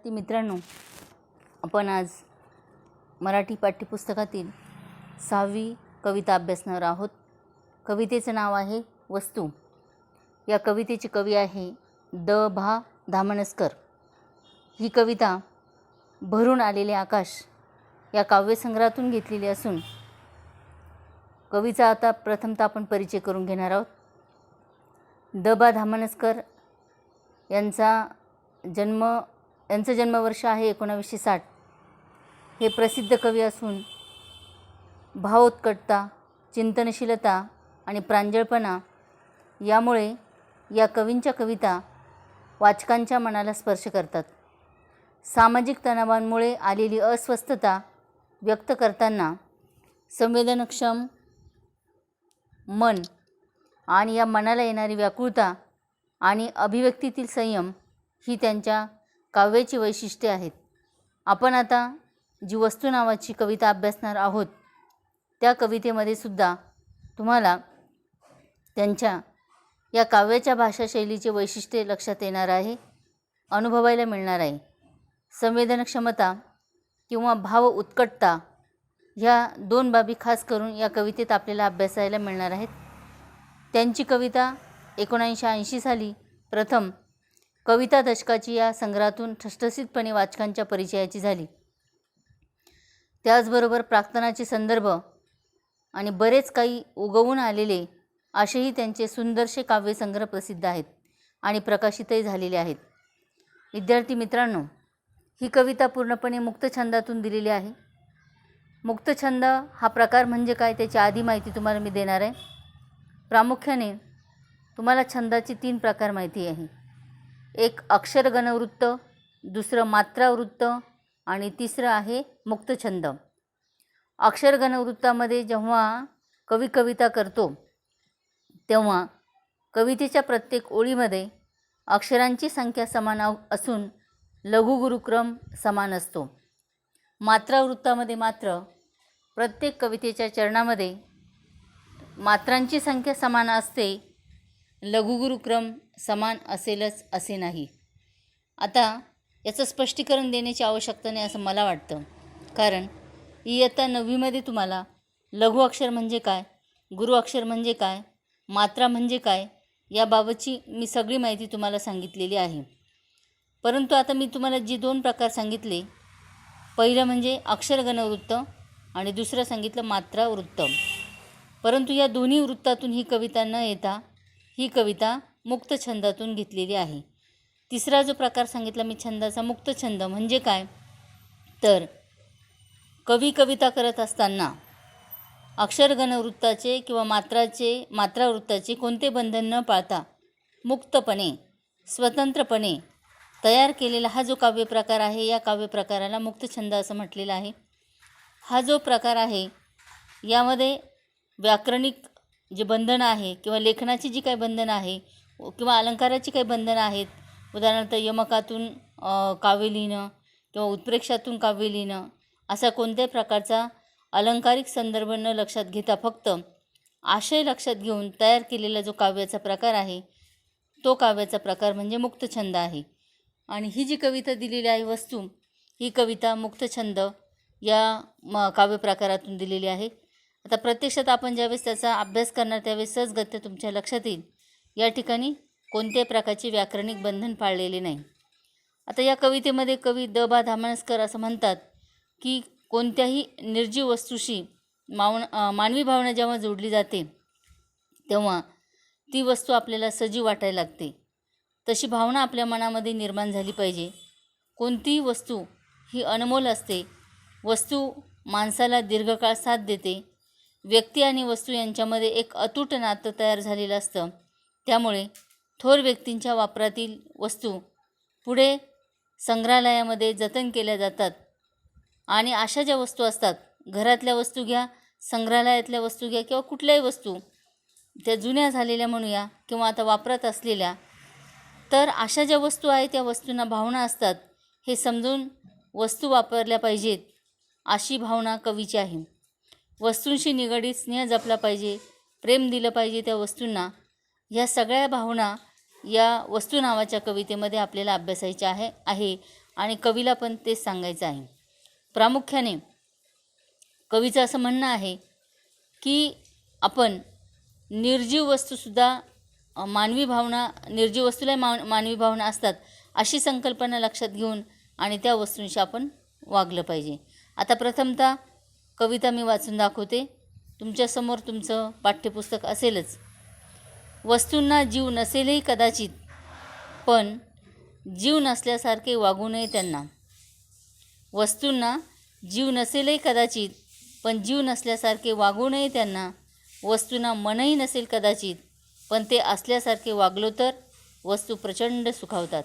विद्यार्थी मित्रांनो, आपण आज मराठी पाठ्यपुस्तकातील 6वी कविता अभ्यासणार आहोत. कवितेचं नाव आहे वस्तू. या कवितेचे कवी आहे द.भा. धामणसकर. ही कविता भरून आलेले आकाश या काव्यसंग्रहातून घेतलेली असून कवीचा आता प्रथमतः आपण परिचय करून घेणार आहोत. द.भा. धामणसकर यांचं जन्मवर्ष आहे 1960. हे प्रसिद्ध कवी असून भावोत्कटता, चिंतनशीलता आणि प्रांजळपणा यामुळे या कवींच्या कविता वाचकांच्या मनाला स्पर्श करतात. सामाजिक तणावांमुळे आलेली अस्वस्थता व्यक्त करताना संवेदनक्षम मन आणि या मनाला येणारी व्याकुळता आणि अभिव्यक्तीतील संयम ही त्यांच्या काव्याची वैशिष्ट्ये आहेत. आपण आता जी वस्तू नावाची कविता अभ्यासणार आहोत त्या कवितेमध्ये सुद्धा तुम्हाला त्यांच्या या काव्याच्या भाषाशैलीचे वैशिष्ट्ये लक्षात येणार आहे, अनुभवायला मिळणार आहे. संवेदनक्षमता किंवा भाव उत्कटता ह्या दोन बाबी खास करून या कवितेत आपल्याला अभ्यासायला मिळणार आहेत. त्यांची कविता 1980 साली प्रथम कविता दशकाची या संग्रहातून ठसठसीतपणे वाचकांच्या परिचयाची झाली. त्याचबरोबर प्रार्थनाचे संदर्भ आणि बरेच काही उगवून आलेले असेही त्यांचे सुंदरसे काव्यसंग्रह प्रसिद्ध आहेत आणि प्रकाशितही झालेले आहेत. विद्यार्थी मित्रांनो, ही कविता पूर्णपणे मुक्तछंदातून दिलेली आहे. मुक्तछंद हा प्रकार म्हणजे काय त्याची आधी माहिती तुम्हाला मी देणार आहे. प्रामुख्याने तुम्हाला छंदाचे 3 प्रकार माहिती आहे. एक अक्षरगणवृत्त, दुसरं मात्रावृत्त आणि तिसरं आहे मुक्तछंद. अक्षरगणवृत्तामध्ये जेव्हा कवी कविता करतो तेव्हा कवितेच्या प्रत्येक ओळीमध्ये अक्षरांची संख्या समान असून लघुगुरुक्रम समान असतो. मात्रावृत्तामध्ये मात्र प्रत्येक कवितेच्या चरणामध्ये मात्रांची संख्या समान असते, लघुगुरुक्रम समान असेलच असे नाही. आता याचं स्पष्टीकरण देण्याची आवश्यकता नाही असं मला वाटतं, कारण इयत्ता 9वीमध्ये तुम्हाला लघु अक्षर म्हणजे काय, गुरु अक्षर म्हणजे काय, मात्रा म्हणजे काय याबाबतची मी सगळी माहिती तुम्हाला सांगितलेली आहे. परंतु आता मी तुम्हाला जी 2 प्रकार सांगितले, पहिलं म्हणजे अक्षरगणवृत्त आणि दुसरं सांगितलं मात्रावृत्त. परंतु या दोन्ही वृत्तातून ही कविता न येता ही कविता मुक्तछंदातून घेतलेली आहे. तिसरा जो प्रकार सांगितला मी छंदाचा, मुक्तछंद म्हणजे काय, तर कवी कविता करत असताना अक्षरगणवृत्ताचे किंवा मात्रावृत्ताचे कोणते बंधन न पाळता मुक्तपणे स्वतंत्रपणे तयार केलेला हा जो काव्यप्रकार आहे, या काव्यप्रकाराला मुक्तछंद असं म्हटलेलं आहे. हा जो प्रकार आहे यामध्ये व्याकरणिक जे बंधनं आहे किंवा लेखनाची जी काही बंधनं आहे किंवा अलंकाराची काही बंधनं आहेत, उदाहरणार्थ यमकातून काव्य लिहिणं किंवा उत्प्रेक्षातून काव्य लिहिणं, असा कोणत्याही प्रकारचा अलंकारिक संदर्भ न लक्षात घेता फक्त आशय लक्षात घेऊन तयार केलेला जो काव्याचा प्रकार आहे तो काव्याचा प्रकार म्हणजे मुक्तछंद आहे. आणि ही जी कविता दिलेली आहे वस्तू, ही कविता मुक्तछंद या काव्यप्रकारातून दिलेली आहे. आता प्रत्यक्षात आपण ज्यावेळेस त्याचा अभ्यास करणार त्यावेळेस सहजगत्या तुमच्या लक्षात येईल या ठिकाणी कोणत्याही प्रकारचे व्याकरणिक बंधन पाळलेले नाही. आता या कवितेमध्ये कवी द.भा. धामणसकर असं म्हणतात की कोणत्याही निर्जीव वस्तूशी मानवी भावना जेव्हा जोडली जाते तेव्हा ती वस्तू आपल्याला सजीव वाटायला लागते. तशी भावना आपल्या मनामध्ये निर्माण झाली पाहिजे. कोणतीही वस्तू ही अनमोल असते. वस्तू माणसाला दीर्घकाळ साथ देते. व्यक्ती आणि वस्तू यांच्यामध्ये एक अतूट नातं तयार झालेलं असतं. त्यामुळे थोर व्यक्तींच्या वापरातील वस्तू पुढे संग्रहालयामध्ये जतन केल्या जातात. आणि अशा ज्या वस्तू असतात, घरातल्या वस्तू घ्या, संग्रहालयातल्या वस्तू घ्या किंवा कुठल्याही वस्तू त्या जुन्या झालेल्या म्हणूया किंवा आता वापरात असलेल्या, तर अशा ज्या वस्तू आहेत त्या वस्तूंना भावना असतात हे समजून वस्तू वापरल्या पाहिजेत अशी भावना कवीची आहे. वस्तूंशी निगडीत स्नेह जपला पाहिजे, प्रेम दिलं पाहिजे त्या वस्तूंना. ह्या सगळ्या भावना या वस्तू नावाच्या कवितेमध्ये आपल्याला अभ्यासायच्या आहे. आणि कवीला पण तेच सांगायचं आहे. प्रामुख्याने कवीचं असं म्हणणं आहे की आपण निर्जीव वस्तूसुद्धा मानवी भावना, निर्जीव वस्तूला मानवी भावना असतात अशी संकल्पना लक्षात घेऊन आणि त्या वस्तूंशी आपण वागलं पाहिजे. आता प्रथमतः कविता मी वाचून दाखवते. तुमच्यासमोर तुमचं पाठ्यपुस्तक असेलच. वस्तूंना जीव नसेलही कदाचित, पण जीव नसल्यासारखे वागू नये त्यांना. वस्तूंना जीव नसेलही कदाचित, पण जीव नसल्यासारखे वागू नये त्यांना. वस्तूंना मनही नसेल कदाचित, पण ते असल्यासारखे वागलो तर वस्तू प्रचंड सुखावतात.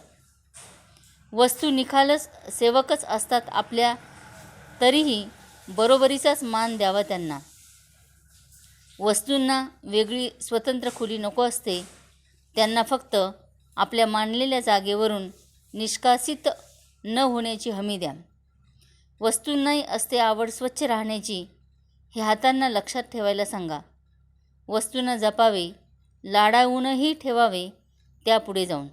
वस्तू निखालस सेवकच असतात आपल्या, तरीही बरोबरीचाच मान द्यावा त्यांना. वस्तूंना वेगळी स्वतंत्र खोली नको असते, त्यांना फक्त आपल्या मानलेल्या जागेवरून निष्कासित न होण्याची हमी द्या. वस्तूंनाही असते आवड स्वच्छ राहण्याची, हे हातांना लक्षात ठेवायला सांगा. वस्तूंना जपावे, लाडावूनही ठेवावे त्यापुढे जाऊन.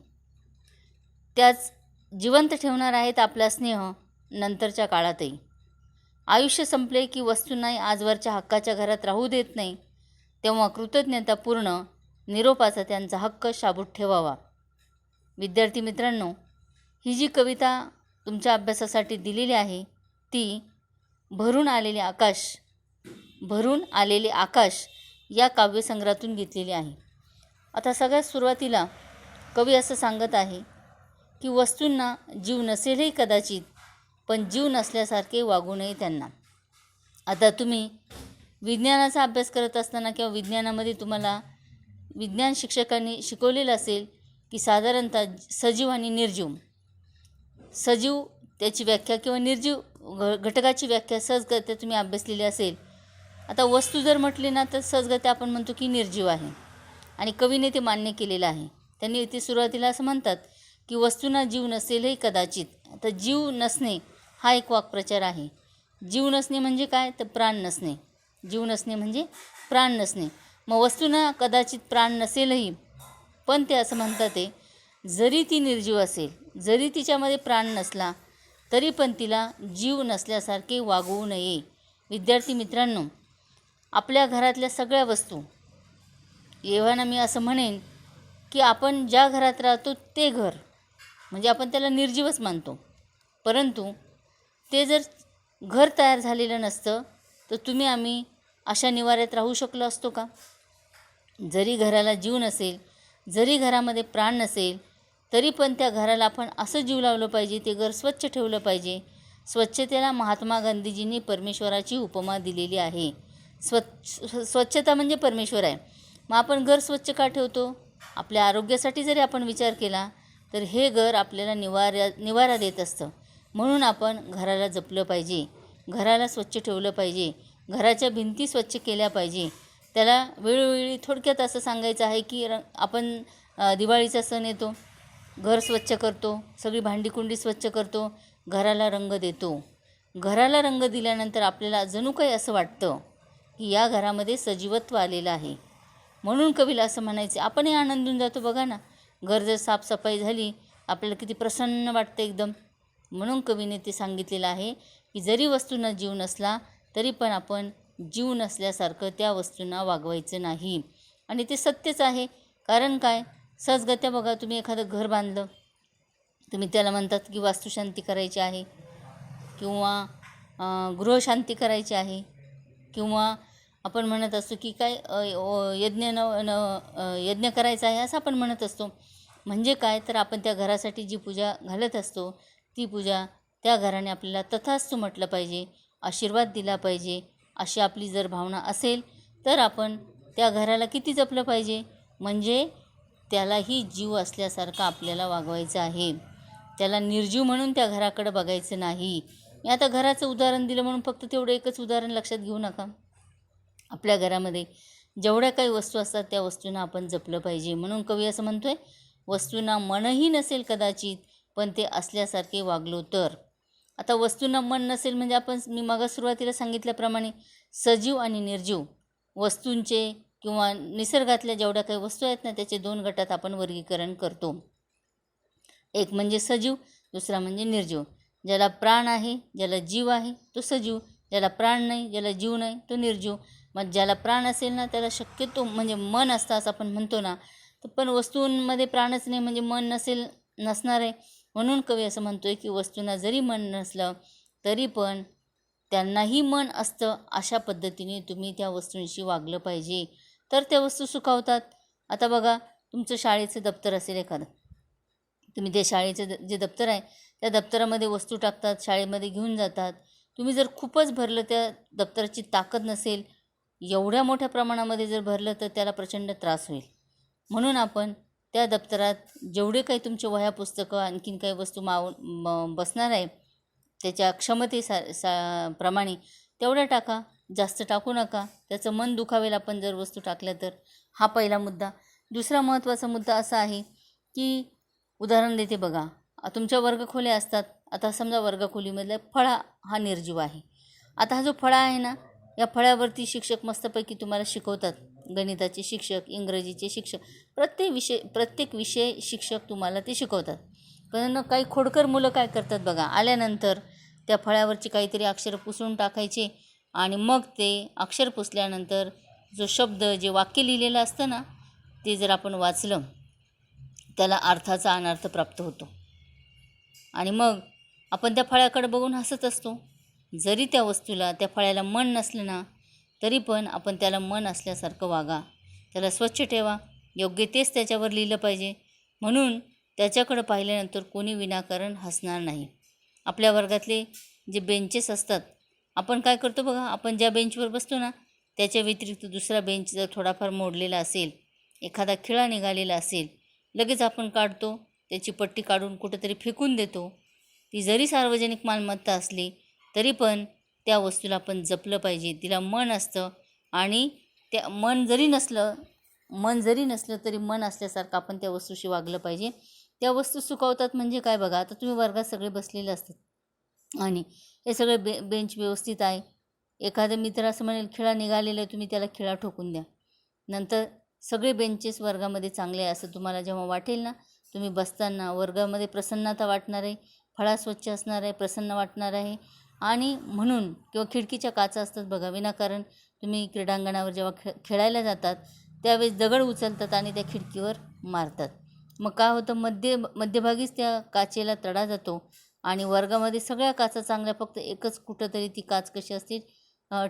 त्याच जिवंत ठेवणार आहेत आपला स्नेह नंतरच्या काळातही. आयुष्य संपले की वस्तूंनाही आजवरच्या हक्काच्या घरात राहू देत नाही, तेव्हा कृतज्ञतापूर्ण निरोपाचा त्यांचा हक्क शाबूत ठेवावा. विद्यार्थी मित्रांनो, ही जी कविता तुमच्या अभ्यासासाठी दिलेली आहे ती भरून आलेले आकाश या काव्यसंग्रहातून घेतलेली आहे. आता सगळ्यात सुरुवातीला कवी असं सांगत आहे की वस्तूंना जीव नसेलही कदाचित, पण जीव नसल्यासारखे वागू नये त्यांना. आता तुम्ही विज्ञानाचा अभ्यास करत असताना किंवा विज्ञानामध्ये तुम्हाला विज्ञान शिक्षकांनी शिकवलेलं असेल की साधारणतः सजीव आणि निर्जीव, सजीव त्याची व्याख्या किंवा निर्जीव घटकाची व्याख्या सहजगत्या तुम्ही अभ्यासलेली असेल. आता वस्तू जर म्हटली ना तर सहजगत्या आपण म्हणतो की निर्जीव आहे आणि कवीने ते मान्य केलेलं आहे. त्यांनी इथे सुरुवातीला असं म्हणतात की वस्तूंना जीव नसेलही कदाचित. आता जीव नसणे हा एक वाक्प्रचार आहे. जीव नसणे म्हणजे काय तर प्राण नसणे. जीव नसणे म्हणजे प्राण नसणे. मग वस्तूंना कदाचित प्राण नसेलही, पण ते असं म्हणतात ते जरी ती निर्जीव असेल, जरी तिच्यामध्ये प्राण नसला तरी पण तिला जीव नसल्यासारखे वागवू नये. विद्यार्थी मित्रांनो, आपल्या घरातल्या सगळ्या वस्तू, एव्हाना मी असं म्हणेन की आपण ज्या घरात राहतो ते घर म्हणजे आपण त्याला निर्जीवच मानतो, परंतु ते जर घर तयार झालेलं नसतं तर तुम्ही आम्ही अशा निवाऱ्यात राहू शकलो असतो का? जरी घराला जीव नसेल, जरी घरामध्ये प्राण नसेल, तरी पण त्या घराला आपण असं जीव लावलं पाहिजे, ते घर स्वच्छ ठेवलं पाहिजे. स्वच्छतेला महात्मा गांधीजींनी परमेश्वराची उपमा दिलेली आहे. स्वच्छता म्हणजे परमेश्वर आहे. मग आपण घर स्वच्छ का ठेवतो? आपल्या आरोग्यासाठी जरी आपण विचार केला तर हे घर आपल्याला निवारा देत असतं. म्हणून आपण घराला जपलं पाहिजे, घराला स्वच्छ ठेवलं पाहिजे, घराच्या भिंती स्वच्छ केल्या पाहिजे. त्याला वेळोवेळी थोडक्यात असं सांगायचं आहे की आपण दिवाळीचा सण येतो, घर स्वच्छ करतो, सगळी भांडीकुंडी स्वच्छ करतो, घराला रंग देतो. घराला रंग दिल्यानंतर आपल्याला जणू काही असं वाटतं की या घरामध्ये सजीवत्व आलेलं आहे. म्हणून कवीला असं म्हणायचं, आपणही आनंदून जातो. बघा ना, घर जर साफसफाई झाली आपल्याला किती प्रसन्न वाटतं एकदम. म्हणून कवीने ते सांगितलेलं आहे की जरी वस्तूंना जीव नसला तरी पण आपण जीव नसल्यासारखं त्या वस्तूंना वागवायचं नाही. आणि ते सत्यच आहे. कारण काय, सहजगत्या बघा, तुम्ही एखादं घर बांधलं, तुम्ही त्याला म्हणतात की वास्तुशांती करायची आहे किंवा गृहशांती करायची आहे किंवा आपण म्हणत असतो की काय यज्ञ करायचा आहे असं आपण म्हणत असतो. म्हणजे काय तर आपण त्या घरासाठी जी पूजा घालत असतो ती पूजा त्या घराने आपल्याला तथास्तु म्हटलं पाहिजे, आशीर्वाद दिला पाहिजे. अशी आपली जर भावना असेल तर आपण त्या घराला किती जपलं पाहिजे, म्हणजे त्यालाही जीव असल्यासारखं आपल्याला वागवायचं आहे. त्याला निर्जीव म्हणून त्या घराकडे बघायचं नाही. मी आता घराचं उदाहरण दिलं म्हणून फक्त तेवढं एकच उदाहरण लक्षात घेऊ नका. आपल्या घरामध्ये जेवढ्या काही वस्तू असतात त्या वस्तूंना आपण जपलं पाहिजे. म्हणून कवी असं म्हणतोय, वस्तूंना मनही नसेल कदाचित, पण ते असल्यासारखे वागलो तर. आता वस्तूंना मन नसेल म्हणजे मी मागं सुरुवातीला सांगितल्याप्रमाणे सजीव आणि निर्जीव वस्तूंचे किंवा निसर्गातल्या जेवढ्या काही वस्तू आहेत ना त्याचे दोन गटात आपण वर्गीकरण करतो. एक म्हणजे सजीव, दुसरा म्हणजे निर्जीव. ज्याला प्राण आहे, ज्याला जीव आहे तो सजीव, ज्याला प्राण नाही, ज्याला जीव नाही तो निर्जीव. मग ज्याला प्राण असेल ना त्याला शक्यतो म्हणजे मन असतं असं आपण म्हणतो ना, तर पण वस्तूंमध्ये प्राणच नाही म्हणजे मन नसणार आहे. म्हणून कवी असं म्हणतोय की वस्तूंना जरी मन नसलं तरी पण त्यांनाही मन असतं. अशा पद्धतीने तुम्ही त्या वस्तूंशी वागलं पाहिजे, तर त्या वस्तू सुखावतात. आता बघा, तुमचं शाळेचं दप्तर असेल एखादं, तुम्ही ते शाळेचं जे दप्तर आहे त्या दप्तरामध्ये वस्तू टाकतात, शाळेमध्ये घेऊन जातात. तुम्ही जर खूपच भरलं, त्या दप्तराची ताकद नसेल, एवढ्या मोठ्या प्रमाणामध्ये जर भरलं तर त्याला प्रचंड त्रास होईल. म्हणून आपण त्या दप्तरात जेवढे काही तुमचे वह्या पुस्तकं आणखीन काही वस्तू बसणार आहे त्याच्या प्रमाणे तेवढ्या टाका, जास्त टाकू नका. त्याचं मन दुखावेल आपण जर वस्तू टाकल्या तर. हा पहिला मुद्दा. दुसरा महत्त्वाचा मुद्दा असा आहे की उदाहरण देते बघा, तुमच्या वर्गखोल्या असतात. आता समजा वर्गखोलीमधला फळा हा निर्जीव आहे. आता हा जो फळा आहे ना, या फळ्यावरती शिक्षक मस्तपैकी तुम्हाला शिकवतात. गणिताचे शिक्षक, इंग्रजीचे शिक्षक, प्रत्येक विषय शिक्षक तुम्हाला ते शिकवतात. पण काही खोडकर मुलं काय करतात बघा, आल्यानंतर त्या फळ्यावरची काहीतरी अक्षर पुसून टाकायचे आणि मग ते अक्षर पुसल्यानंतर जो शब्द, जे वाक्य लिहिलेलं असतं ना, ते जर आपण वाचलं त्याला अर्थाचा अनर्थ प्राप्त होतो. आणि मग आपण त्या फळ्याकडे बघून हसत असतो. जरी त्या वस्तूला, त्या फळ्याला मन नसलं ना तरी पण आपण त्याला मन असल्यासारखं वागा, त्याला स्वच्छ ठेवा. योग्य तेच त्याच्यावर लिहिलं पाहिजे. म्हणून त्याच्याकडं पाहिल्यानंतर कोणी विनाकारण हसणार नाही. आपल्या वर्गातले जे बेंचेस असतात, आपण काय करतो बघा, आपण ज्या बेंचवर बसतो ना त्याच्या व्यतिरिक्त दुसरा बेंच जर थोडाफार मोडलेला असेल, एखादा खिळा निघालेला असेल, लगेच आपण काढतो, त्याची पट्टी काढून कुठेतरी फेकून देतो. ती जरी सार्वजनिक मालमत्ता असली तरी पण त्या वस्तूला आपण जपलं पाहिजे. तिला मन असतं आणि त्या मन जरी नसलं तरी मन असल्यासारखं आपण त्या वस्तूशी वागलं पाहिजे. त्या वस्तू सुकवतात म्हणजे काय बघा, आता तुम्ही वर्गात सगळे बसलेले असतात आणि हे सगळे बेंच व्यवस्थित आहे. एखादा मित्र असं म्हणेल खिळा निघालेला आहे, तुम्ही त्याला खिळा ठोकून द्या. नंतर सगळे बेंचेस वर्गामध्ये चांगले आहे असं तुम्हाला जेव्हा वाटेल ना, तुम्ही बसताना वर्गामध्ये प्रसन्नता वाटणार आहे, फळा स्वच्छ असणार आहे, प्रसन्न वाटणार आहे. आणि म्हणून किंवा खिडकीच्या काचा असतात बघा, विनाकारण तुम्ही क्रीडांगणावर जेव्हा खेळायला जातात त्यावेळेस दगड उचलतात आणि त्या खिडकीवर मारतात. मग काय होतं, मध्यभागीच त्या काचेला तडा जातो आणि वर्गामध्ये सगळ्या काचा चांगल्या, फक्त एकच कुठंतरी ती काच कशी असते,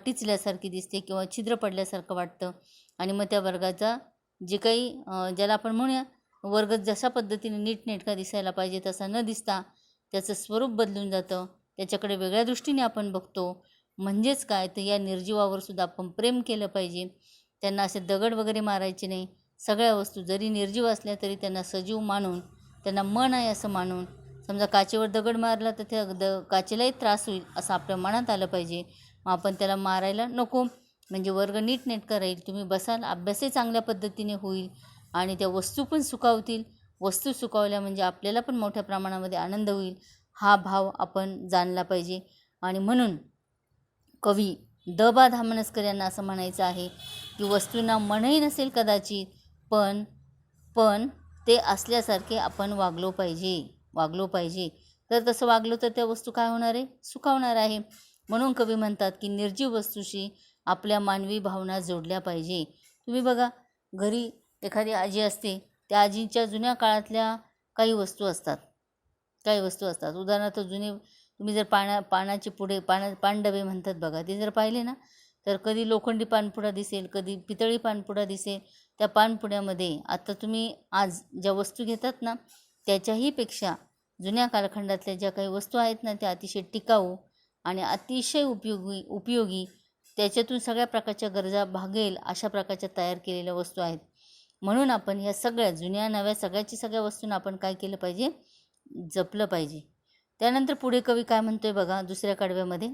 टिचल्यासारखी दिसते किंवा छिद्र पडल्यासारखं वाटतं. आणि मग त्या वर्गाचा जे काही ज्याला आपण म्हणूया वर्ग जशा पद्धतीने नीटनेटका दिसायला पाहिजे तसा न दिसता त्याचं स्वरूप बदलून जातं. त्याच्याकडे वेगळ्या दृष्टीने आपण बघतो. म्हणजेच काय, तर या निर्जीवावर सुद्धा आपण प्रेम केलं पाहिजे. त्यांना असे दगड वगैरे मारायचे नाही. सगळ्या वस्तू जरी निर्जीव असल्या तरी त्यांना सजीव मानून, त्यांना मन आहे असं मानून, समजा काचेवर दगड मारला तर त्या काचेलाही त्रास होईल असं आपल्या मनात आलं पाहिजे. मग आपण त्याला मारायला नको, म्हणजे वर्ग नीटनेटका राहील, तुम्ही बसाल, अभ्यासही चांगल्या पद्धतीने होईल आणि त्या वस्तू पण सुकावतील. वस्तू सुकावल्या म्हणजे आपल्याला पण मोठ्या प्रमाणामध्ये आनंद होईल. हा भाव आपण जाणला पाहिजे. आणि म्हणून कवी द.बा. धामणसकर यांना असं म्हणायचं आहे की वस्तूंना मनही नसेल कदाचित, पण ते असल्यासारखे आपण वागलो पाहिजे. तर तसं वागलो तर त्या वस्तू काय होणार आहे, सुखावणार आहे. म्हणून कवी म्हणतात की निर्जीव वस्तूशी आपल्या मानवी भावना जोडल्या पाहिजे. तुम्ही बघा, घरी एखादी आजी असते, त्या आजीच्या जुन्या काळातल्या काही वस्तू असतात. उदाहरणार्थ तुम्ही जर पानाचे पुढे पानडबे म्हणतात बघा, ते जर पाहिले ना तर कधी लोखंडी पानपुडा दिसेल, कधी पितळी पानपुडा दिसेल. त्या पानपुड्यामध्ये आता तुम्ही आज ज्या वस्तू घेतात ना त्याच्याही पेक्षा जुन्या कालखंडातल्या ज्या काही वस्तू आहेत ना त्या अतिशय टिकाऊ आणि अतिशय उपयोगी, त्याच्यातून सगळ्या प्रकारच्या गरजा भागेल अशा प्रकारच्या तयार केलेल्या वस्तू आहेत. म्हणून आपण ह्या सगळ्या जुन्या नव्या सगळ्या वस्तूंना आपण काय केलं पाहिजे, जपलं पाहिजे. त्यानंतर पुढे कवी काय म्हणतोय बघा दुसऱ्या कडव्यामध्ये,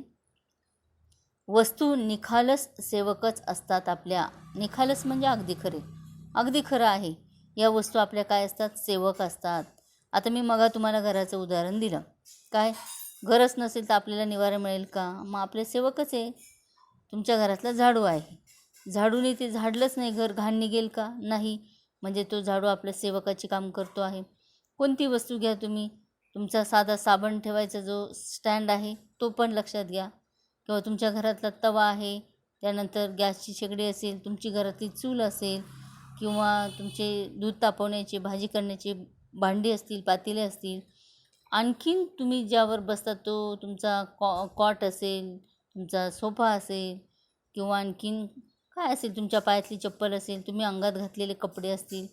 वस्तू निखालस सेवकच असतात आपल्या. निखालस म्हणजे अगदी खरं आहे. या वस्तू आपल्या काय असतात, सेवक असतात. आता मी तुम्हाला घराचं उदाहरण दिलं. काय, घरच नसेल तर आपल्याला निवारा मिळेल का, मग आपले सेवकच आहे. तुमच्या घरातला झाडू आहे, झाडूने ते झाडलंच नाही, घर घाण निघेल का, नाही. म्हणजे तो झाडू आपल्या सेवकाची काम करतो आहे. कोणती वस्तू घ्या तुम्ही, तुमचा साधा साबण ठेवायचा जो स्टँड आहे तो पण लक्षात घ्या, किंवा तुमच्या घरातला तवा आहे, त्यानंतर गॅसची शेगडी असेल, तुमची घरातली चूल असेल, किंवा तुमचे दूध तापवण्याचे, भाजी करण्याचे भांडी असतील, पातेले असतील, आणखीन तुम्ही ज्यावर बसता तो तुमचा कॉट असेल, तुमचा सोफा असेल, किंवा आणखीन काय असेल, तुमच्या पायातली चप्पल असेल, तुम्ही अंगात घातलेले कपडे असतील,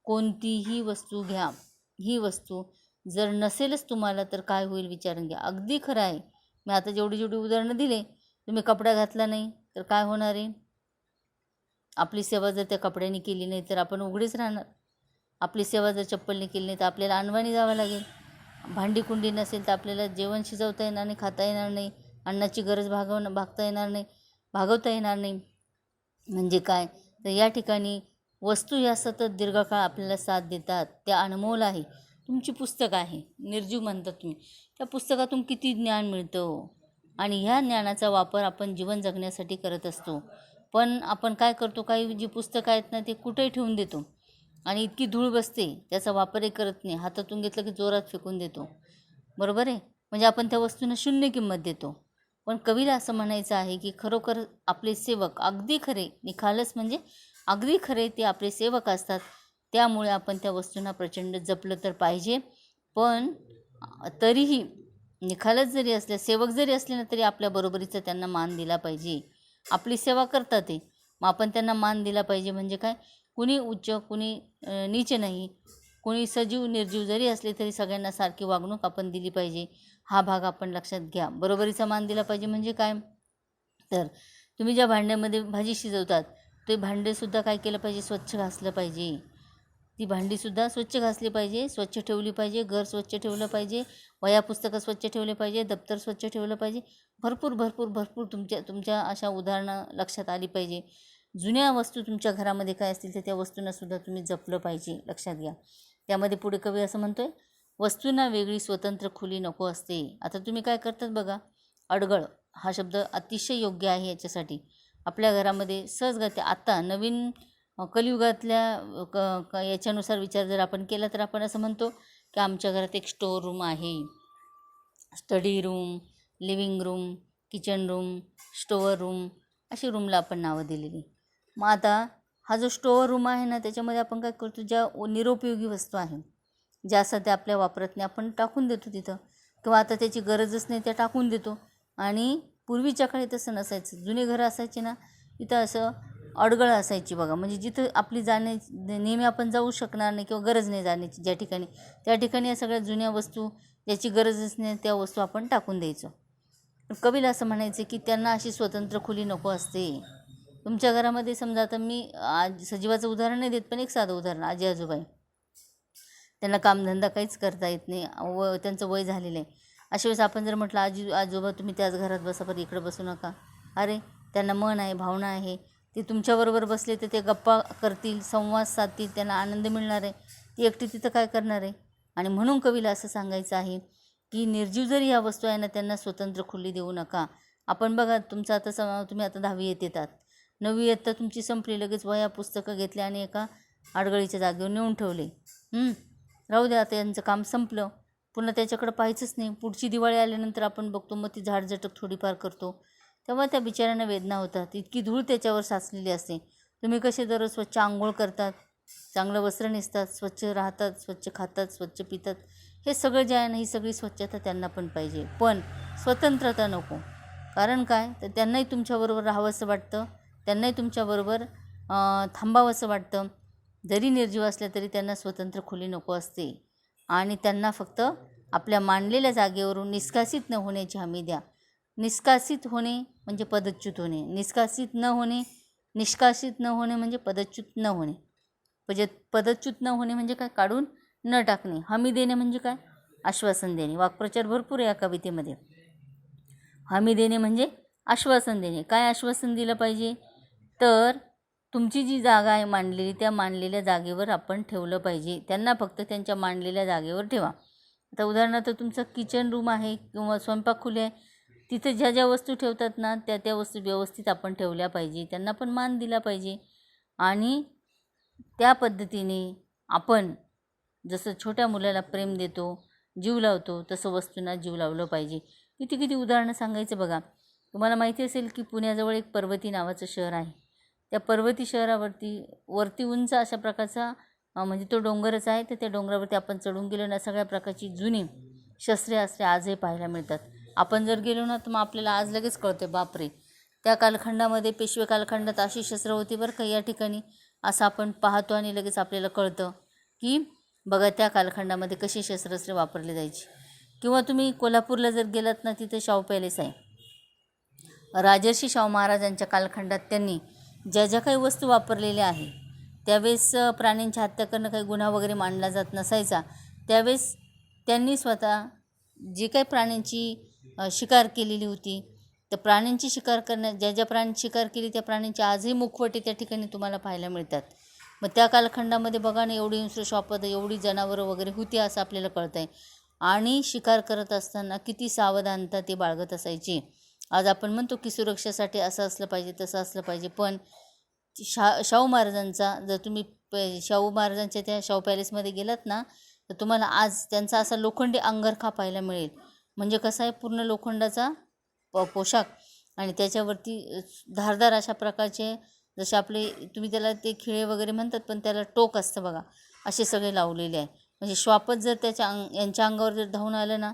कोणतीही वस्तू घ्या. ही वस्तू जर नसेलच तुम्हाला तर काय होईल विचारून घ्या. अगदी खरं आहे. मी आता जेवढी उदाहरणं दिले, तुम्ही कपडा घातला नाही तर काय होणार आहे? आपली सेवा जर त्या कपड्याने केली नाही तर आपण उघडेच राहणार. आपली सेवा जर चप्पलने केली नाही तर आपल्याला अनवाणी जावं लागेल. भांडी कुंडी नसेल तर आपल्याला जेवण शिजवता येणार नाही, खाता येणार नाही, अन्नाची गरज भागवता येणार नाही. म्हणजे काय तर या ठिकाणी वस्तू या सतत दीर्घकाळ आपल्याला साथ देतात, त्या अनमोल आहे. तुमची पुस्तक आहे, निर्जीव म्हणतात तुम्ही, त्या पुस्तकातून किती ज्ञान मिळतं आणि ह्या ज्ञानाचा वापर आपण जीवन जगण्यासाठी करत असतो. पण आपण काय करतो, काही जी पुस्तकं आहेत ना ते कुठेही ठेवून देतो आणि इतकी धूळ बसते त्याचा वापरही करत नाही. हातातून घेतलं की जोरात फेकून देतो, बरोबर आहे. म्हणजे आपण त्या वस्तूंना शून्य किंमत देतो. पण कवीला असं म्हणायचं आहे की खरोखर आपले सेवक अगदी खरे, निखालस म्हणजे अगदी खरे ते आपले सेवक असतात. त्यामुळे आपण त्या वस्तूंना प्रचंड जपलं तर पाहिजे. पण तरीही निखालस जरी असले, सेवक जरी असले ना, तरी आपल्या बरोबरीचा त्यांना मान दिला पाहिजे. आपली सेवा करतात ते, मग आपण त्यांना मान दिला पाहिजे. म्हणजे काय, कुणी उच्च कुणी नीच नाही, कोणी सजीव निर्जीव जरी असले तरी सगळ्यांना सारखी वागणूक आपण दिली पाहिजे. हा भाग आपण लक्षात घ्या. बरोबरीचा मान दिला पाहिजे म्हणजे काय, तर तुम्ही ज्या भांड्यामध्ये भाजी शिजवतात ते भांडेसुद्धा काय केलं पाहिजे, स्वच्छ घासलं पाहिजे. ती भांडीसुद्धा स्वच्छ घासली पाहिजे, स्वच्छ ठेवली पाहिजे, घर स्वच्छ ठेवलं पाहिजे, वह्या पुस्तकं स्वच्छ ठेवले पाहिजे, दप्तर स्वच्छ ठेवलं पाहिजे. भरपूर तुमच्या अशा उदाहरणं लक्षात आली पाहिजे. जुन्या वस्तू तुमच्या घरामध्ये काय असतील तर त्या वस्तूंनासुद्धा तुम्ही जपलं पाहिजे, लक्षात घ्या. त्यामध्ये पुढे कवी असं म्हणतोय, वस्तूंना वेगळी स्वतंत्र खुली नको असते. आता तुम्ही काय करतात बघा, अडगळ हा शब्द अतिशय योग्य आहे याच्यासाठी. आपल्या घरामध्ये सहजगत्या आता नवीन कलियुगातल्या याच्यानुसार विचार जर आपण केला तर आपण असं म्हणतो की आमच्या घरात एक स्टोअर रूम आहे, study room, living room, kitchen room, store room, अशी रूमला आपण नावं दिलेली. मग आता हा जो स्टोअर रूम आहे ना, त्याच्यामध्ये आपण काय करतो, ज्या निरुपयोगी वस्तू आहे, ज्या सध्या आपल्या वापरत नाही आपण टाकून देतो तिथं, किंवा आता त्याची गरजच नाही त्या टाकून देतो. आणि पूर्वीच्या काळी तसं नसायचं. जुने घरं असायची ना, तिथं असं अडगळ असायची बघा. म्हणजे जिथं आपली नेहमी आपण जाऊ शकणार नाही किंवा गरज नाही जाण्याची, ज्या ठिकाणी त्या ठिकाणी या सगळ्या जुन्या वस्तू, ज्याची गरजच नाही त्या वस्तू आपण टाकून द्यायचो. कवीला असं म्हणायचं की त्यांना अशी स्वतंत्र खुली नको असते. तुमच्या घरामध्ये समजा, आता मी आज सजीवाचं उदाहरण नाही देत, पण एक साधं उदाहरण, आजी आजोबा आहे, त्यांना कामधंदा काहीच करता येत नाही, त्यांचं वय झालेलं आहे. अशा वेळेस आपण जर म्हटलं आजी आजोबा तुम्ही त्याच घरात बसा, पण इकडं बसू नका, अरे त्यांना मन आहे, भावना आहे, ते तुमच्याबरोबर बसले तर ते गप्पा करतील, संवाद साधतील, त्यांना आनंद मिळणार आहे. ती एकटी तिथं काय करणार आहे. आणि म्हणून कवीला असं सांगायचं आहे की निर्जीव जरी ह्या वस्तू आहे ना, त्यांना स्वतंत्र खुली देऊ नका. आपण बघा, तुमचं आता तुम्ही आता 10वी येतात, 9वी इयत्ता तुमची संपली, लगेच वह्या पुस्तकं घेतल्या आणि एका आडगळीच्या जागेवर नेऊन ठेवले. राहू द्या, आता यांचं काम संपलं, पुन्हा त्याच्याकडं पाहायचंच नाही. पुढची दिवाळी आल्यानंतर आपण बघतो, मग ती झाडझटक थोडीफार करतो, तेव्हा त्या बिचाऱ्यांना वेदना होतात. इतकी धूळ त्याच्यावर साचलेली असते. तुम्ही कसे दररोज स्वच्छ आंघोळ करतात, चांगलं वस्त्र नेसतात, स्वच्छ राहतात, स्वच्छ खातात, स्वच्छ पितात, हे सगळं जे आहे ना, ही सगळी स्वच्छता त्यांना पण पाहिजे, पण स्वतंत्रता नको. कारण काय, तर त्यांनाही तुमच्याबरोबर राहावंसं वाटतं, त्यांनाही तुमच्याबरोबर थांबावंसं वाटतं. जरी निर्जीव असल्या तरी त्यांना स्वतंत्र खुली नको असते. आणि त्यांना फक्त आपल्या मांडलेल्या जागेवरून निष्कासित न होण्याची हमी द्या. निष्कासित होणे म्हणजे पदच्युत होणे, निष्कासित न होणे म्हणजे पदच्युत न होणे. म्हणजे पदच्युत न होणे म्हणजे काय, काढून न टाकणे. हमी देणे म्हणजे काय, आश्वासन देणे. वाक्प्रचार भरपूर आहे या कवितेमध्ये. हमी देणे म्हणजे आश्वासन देणे. काय आश्वासन दिलं पाहिजे, तर तुमची जी जागा आहे मांडलेली, त्या मांडलेल्या जागेवर आपण ठेवलं पाहिजे. त्यांना फक्त त्यांच्या मांडलेल्या जागेवर ठेवा. आता उदाहरणार्थ तुमचं किचन रूम आहे किंवा स्वयंपाक खोली आहे, तिथे ज्या ज्या वस्तू ठेवतात ना, त्या वस्तू व्यवस्थित आपण ठेवल्या पाहिजे, त्यांना पण मान दिला पाहिजे. आणि त्या पद्धतीने आपण जसं छोट्या मुलाला प्रेम देतो, जीव लावतो तसं वस्तूंना जीव लावलं पाहिजे. किती किती उदाहरणं सांगायचं बघा. तुम्हाला माहिती असेल की पुण्याजवळ एक पर्वती नावाचं शहर आहे. त्या पर्वती शहरावरती उंच अशा प्रकारचा म्हणजे तो डोंगरच आहे. तर त्या डोंगरावरती आपण चढून गेलो ना, सगळ्या प्रकारची जुनी शस्त्रे असते आजही पाहायला मिळतात. आपण जर गेलो ना तर मग आपल्याला आज लगेच कळते, बापरे, त्या कालखंडामध्ये पेशवे कालखंडात अशी शस्त्र होती बरं का या ठिकाणी, असं आपण पाहतो आणि लगेच आपल्याला कळतं की बघा त्या कालखंडामध्ये कशी शस्त्रास्त्रे वापरली जायची. किंवा तुम्ही कोल्हापूरला जर गेलात ना, तिथे शाहू पॅलेस आहे. राजर्षी शाहू महाराजांच्या कालखंडात त्यांनी ज्या ज्या काही वस्तू वापरलेल्या आहे, त्यावेळेस प्राण्यांची हत्या करणं काही गुन्हा वगैरे मानला जात नसायचा. त्यावेळेस त्यांनी स्वतः जी काही प्राण्यांची शिकार केलेली होती, तर प्राण्यांची शिकार ज्या ज्या प्राण्यांची शिकार केली त्या प्राण्यांची आजही मुखवटे त्या ठिकाणी तुम्हाला पाहायला मिळतात. मग त्या कालखंडामध्ये बघा ना, एवढी श्वापद, एवढी जनावरं वगैरे होती असं आपल्याला कळतं आहे. आणि शिकार करत असताना किती सावधानता ते बाळगत असायची. आज आपण म्हणतो की सुरक्षेसाठी असं असलं पाहिजे, तसं असलं पाहिजे, पण शाहू महाराजांचा जर तुम्ही शाहू महाराजांच्या त्या शाहू पॅलेसमध्ये गेलात ना, तर तुम्हाला आज त्यांचा असा लोखंडी अंगरखा पाहायला मिळेल. म्हणजे कसा आहे, पूर्ण लोखंडाचा पोशाख आणि त्याच्यावरती धारदार अशा प्रकारचे, जसे आपले तुम्ही त्याला ते खिळे वगैरे म्हणतात पण त्याला टोक असतं बघा, असे सगळे लावलेले आहे. म्हणजे श्वापच जर यांच्या अंगावर जर धावून आलं ना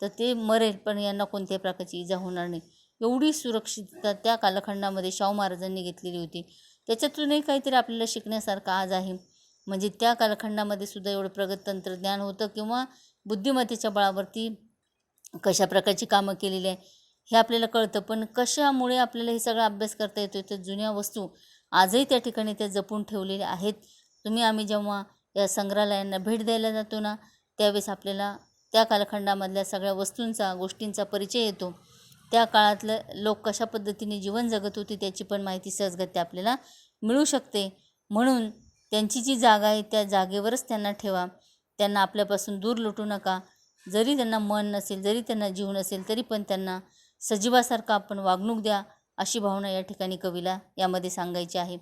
तर ते मरेल, पण यांना कोणत्याही प्रकारची इजा होणार नाही. एवढी सुरक्षितता त्या कालखंडामध्ये शाहू महाराजांनी घेतलेली होती. त्याच्यातूनही काहीतरी आपल्याला शिकण्यासारखं आज आहे. म्हणजे त्या कालखंडामध्ये सुद्धा एवढं प्रगत तंत्रज्ञान होतं किंवा बुद्धिमत्तेच्या बळावरती कशा प्रकारची कामं केलेली आहे हे आपल्याला कळतं. पण कशामुळे आपल्याला हे सगळा अभ्यास करता येतो, तर जुन्या वस्तू आजही त्या ठिकाणी त्या जपून ठेवलेल्या आहेत. आम्ही जेव्हा या संग्रहालयांना भेट द्यायला जातो ना, त्यावेळेस आपल्याला त्या कालखंडामधल्या सगळ्या वस्तूंचा, गोष्टींचा परिचय येतो. त्या काळातलं लोक कशा पद्धतीने जीवन जगत होती त्याची पण माहिती सहजगत्या आपल्याला मिळू शकते. म्हणून त्यांची जी जागा आहे त्या जागेवरच त्यांना ठेवा. त्यांना आपल्यापासून दूर लुटू नका. जरी त्यांना मन नसेल, जरी त्यांना जीव नसेल, तरी पण त्यांना सजीवासारखं आपण वागणूक द्या, अशी भावना या ठिकाणी कवीला यामध्ये सांगायची आहे.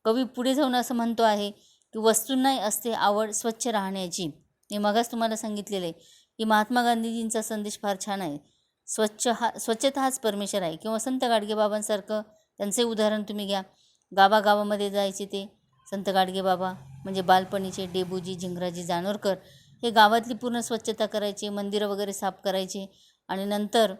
कवी पुढे जाऊन असं म्हणतो आहे की वस्तूंनाही असते आवड स्वच्छ राहण्याची. मी मगाच तुम्हाला सांगितलेलं आहे की महात्मा गांधीजींचा संदेश फार छान आहे. स्वच्छता हाच परमेश्वर आहे. किंवा संत गाडगेबाबांसारखं त्यांचे उदाहरण तुम्ही घ्या. गावागावामध्ये जायचे ते संत गाडगेबाबा, म्हणजे बालपणीचे डेबूजी झिंगराजी जानोरकर, हे गावातली पूर्ण स्वच्छता करायचे, मंदिरं वगैरे साफ करायचे आणि नंतर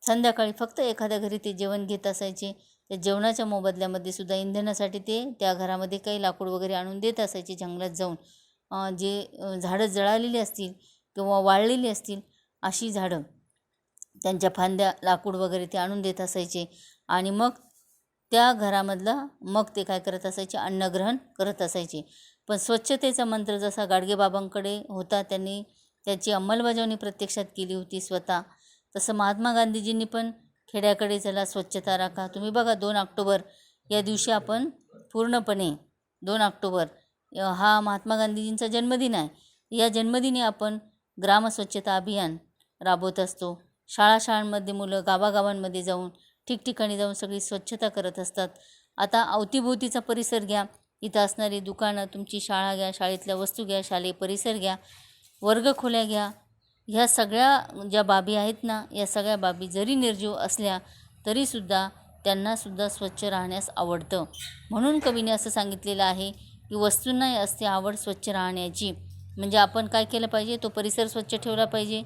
संध्याकाळी फक्त एखाद्या घरी ते जेवण घेत असायचे. त्या जेवणाच्या मोबदल्यामध्ये सुद्धा इंधनासाठी ते त्या घरामध्ये काही लाकूड वगैरे आणून देत असायचे. जंगलात जाऊन जे झाडं जळालेली असतील किंवा वाळलेली असतील अशी झाडं, त्यांच्या फांद्या, लाकूड वगैरे ते आणून देत असायचे आणि मग त्या घरामधलं मग ते काय करत असायचे, अन्नग्रहण करत असायचे. पण स्वच्छतेचा मंत्र जसा गाडगेबाबांकडे होता, त्यांनी त्याची अंमलबजावणी प्रत्यक्षात केली होती स्वतः, तसं महात्मा गांधीजींनी पण खेड्याकडे चला स्वच्छता राखा. तुम्ही बघा 2 ऑक्टोबर या दिवशी आपण पूर्णपणे 2 ऑक्टोबर हा महात्मा गांधीजींचा जन्मदिन आहे. या जन्मदिनी आपण ग्रामस्वच्छता अभियान राबवत असतो. शाळांमध्ये मुलं गावागावांमध्ये जाऊन ठिकठिकाणी जाऊन सगळी स्वच्छता करत असतात. आता अवतीभोवतीचा परिसर घ्या, इथं असणारी दुकानं, तुमची शाळा घ्या, शाळेतल्या वस्तू घ्या, शालेय परिसर घ्या, वर्गखोल्या घ्या, ह्या सगळ्या ज्या बाबी आहेत ना, या सगळ्या बाबी जरी निर्जीव असल्या तरीसुद्धा त्यांनासुद्धा स्वच्छ राहण्यास आवडतं. म्हणून कवीने असं सांगितलेलं आहे की वस्तूंनाही असते आवड स्वच्छ राहण्याची. म्हणजे आपण काय केलं पाहिजे, तो परिसर स्वच्छ ठेवला पाहिजे,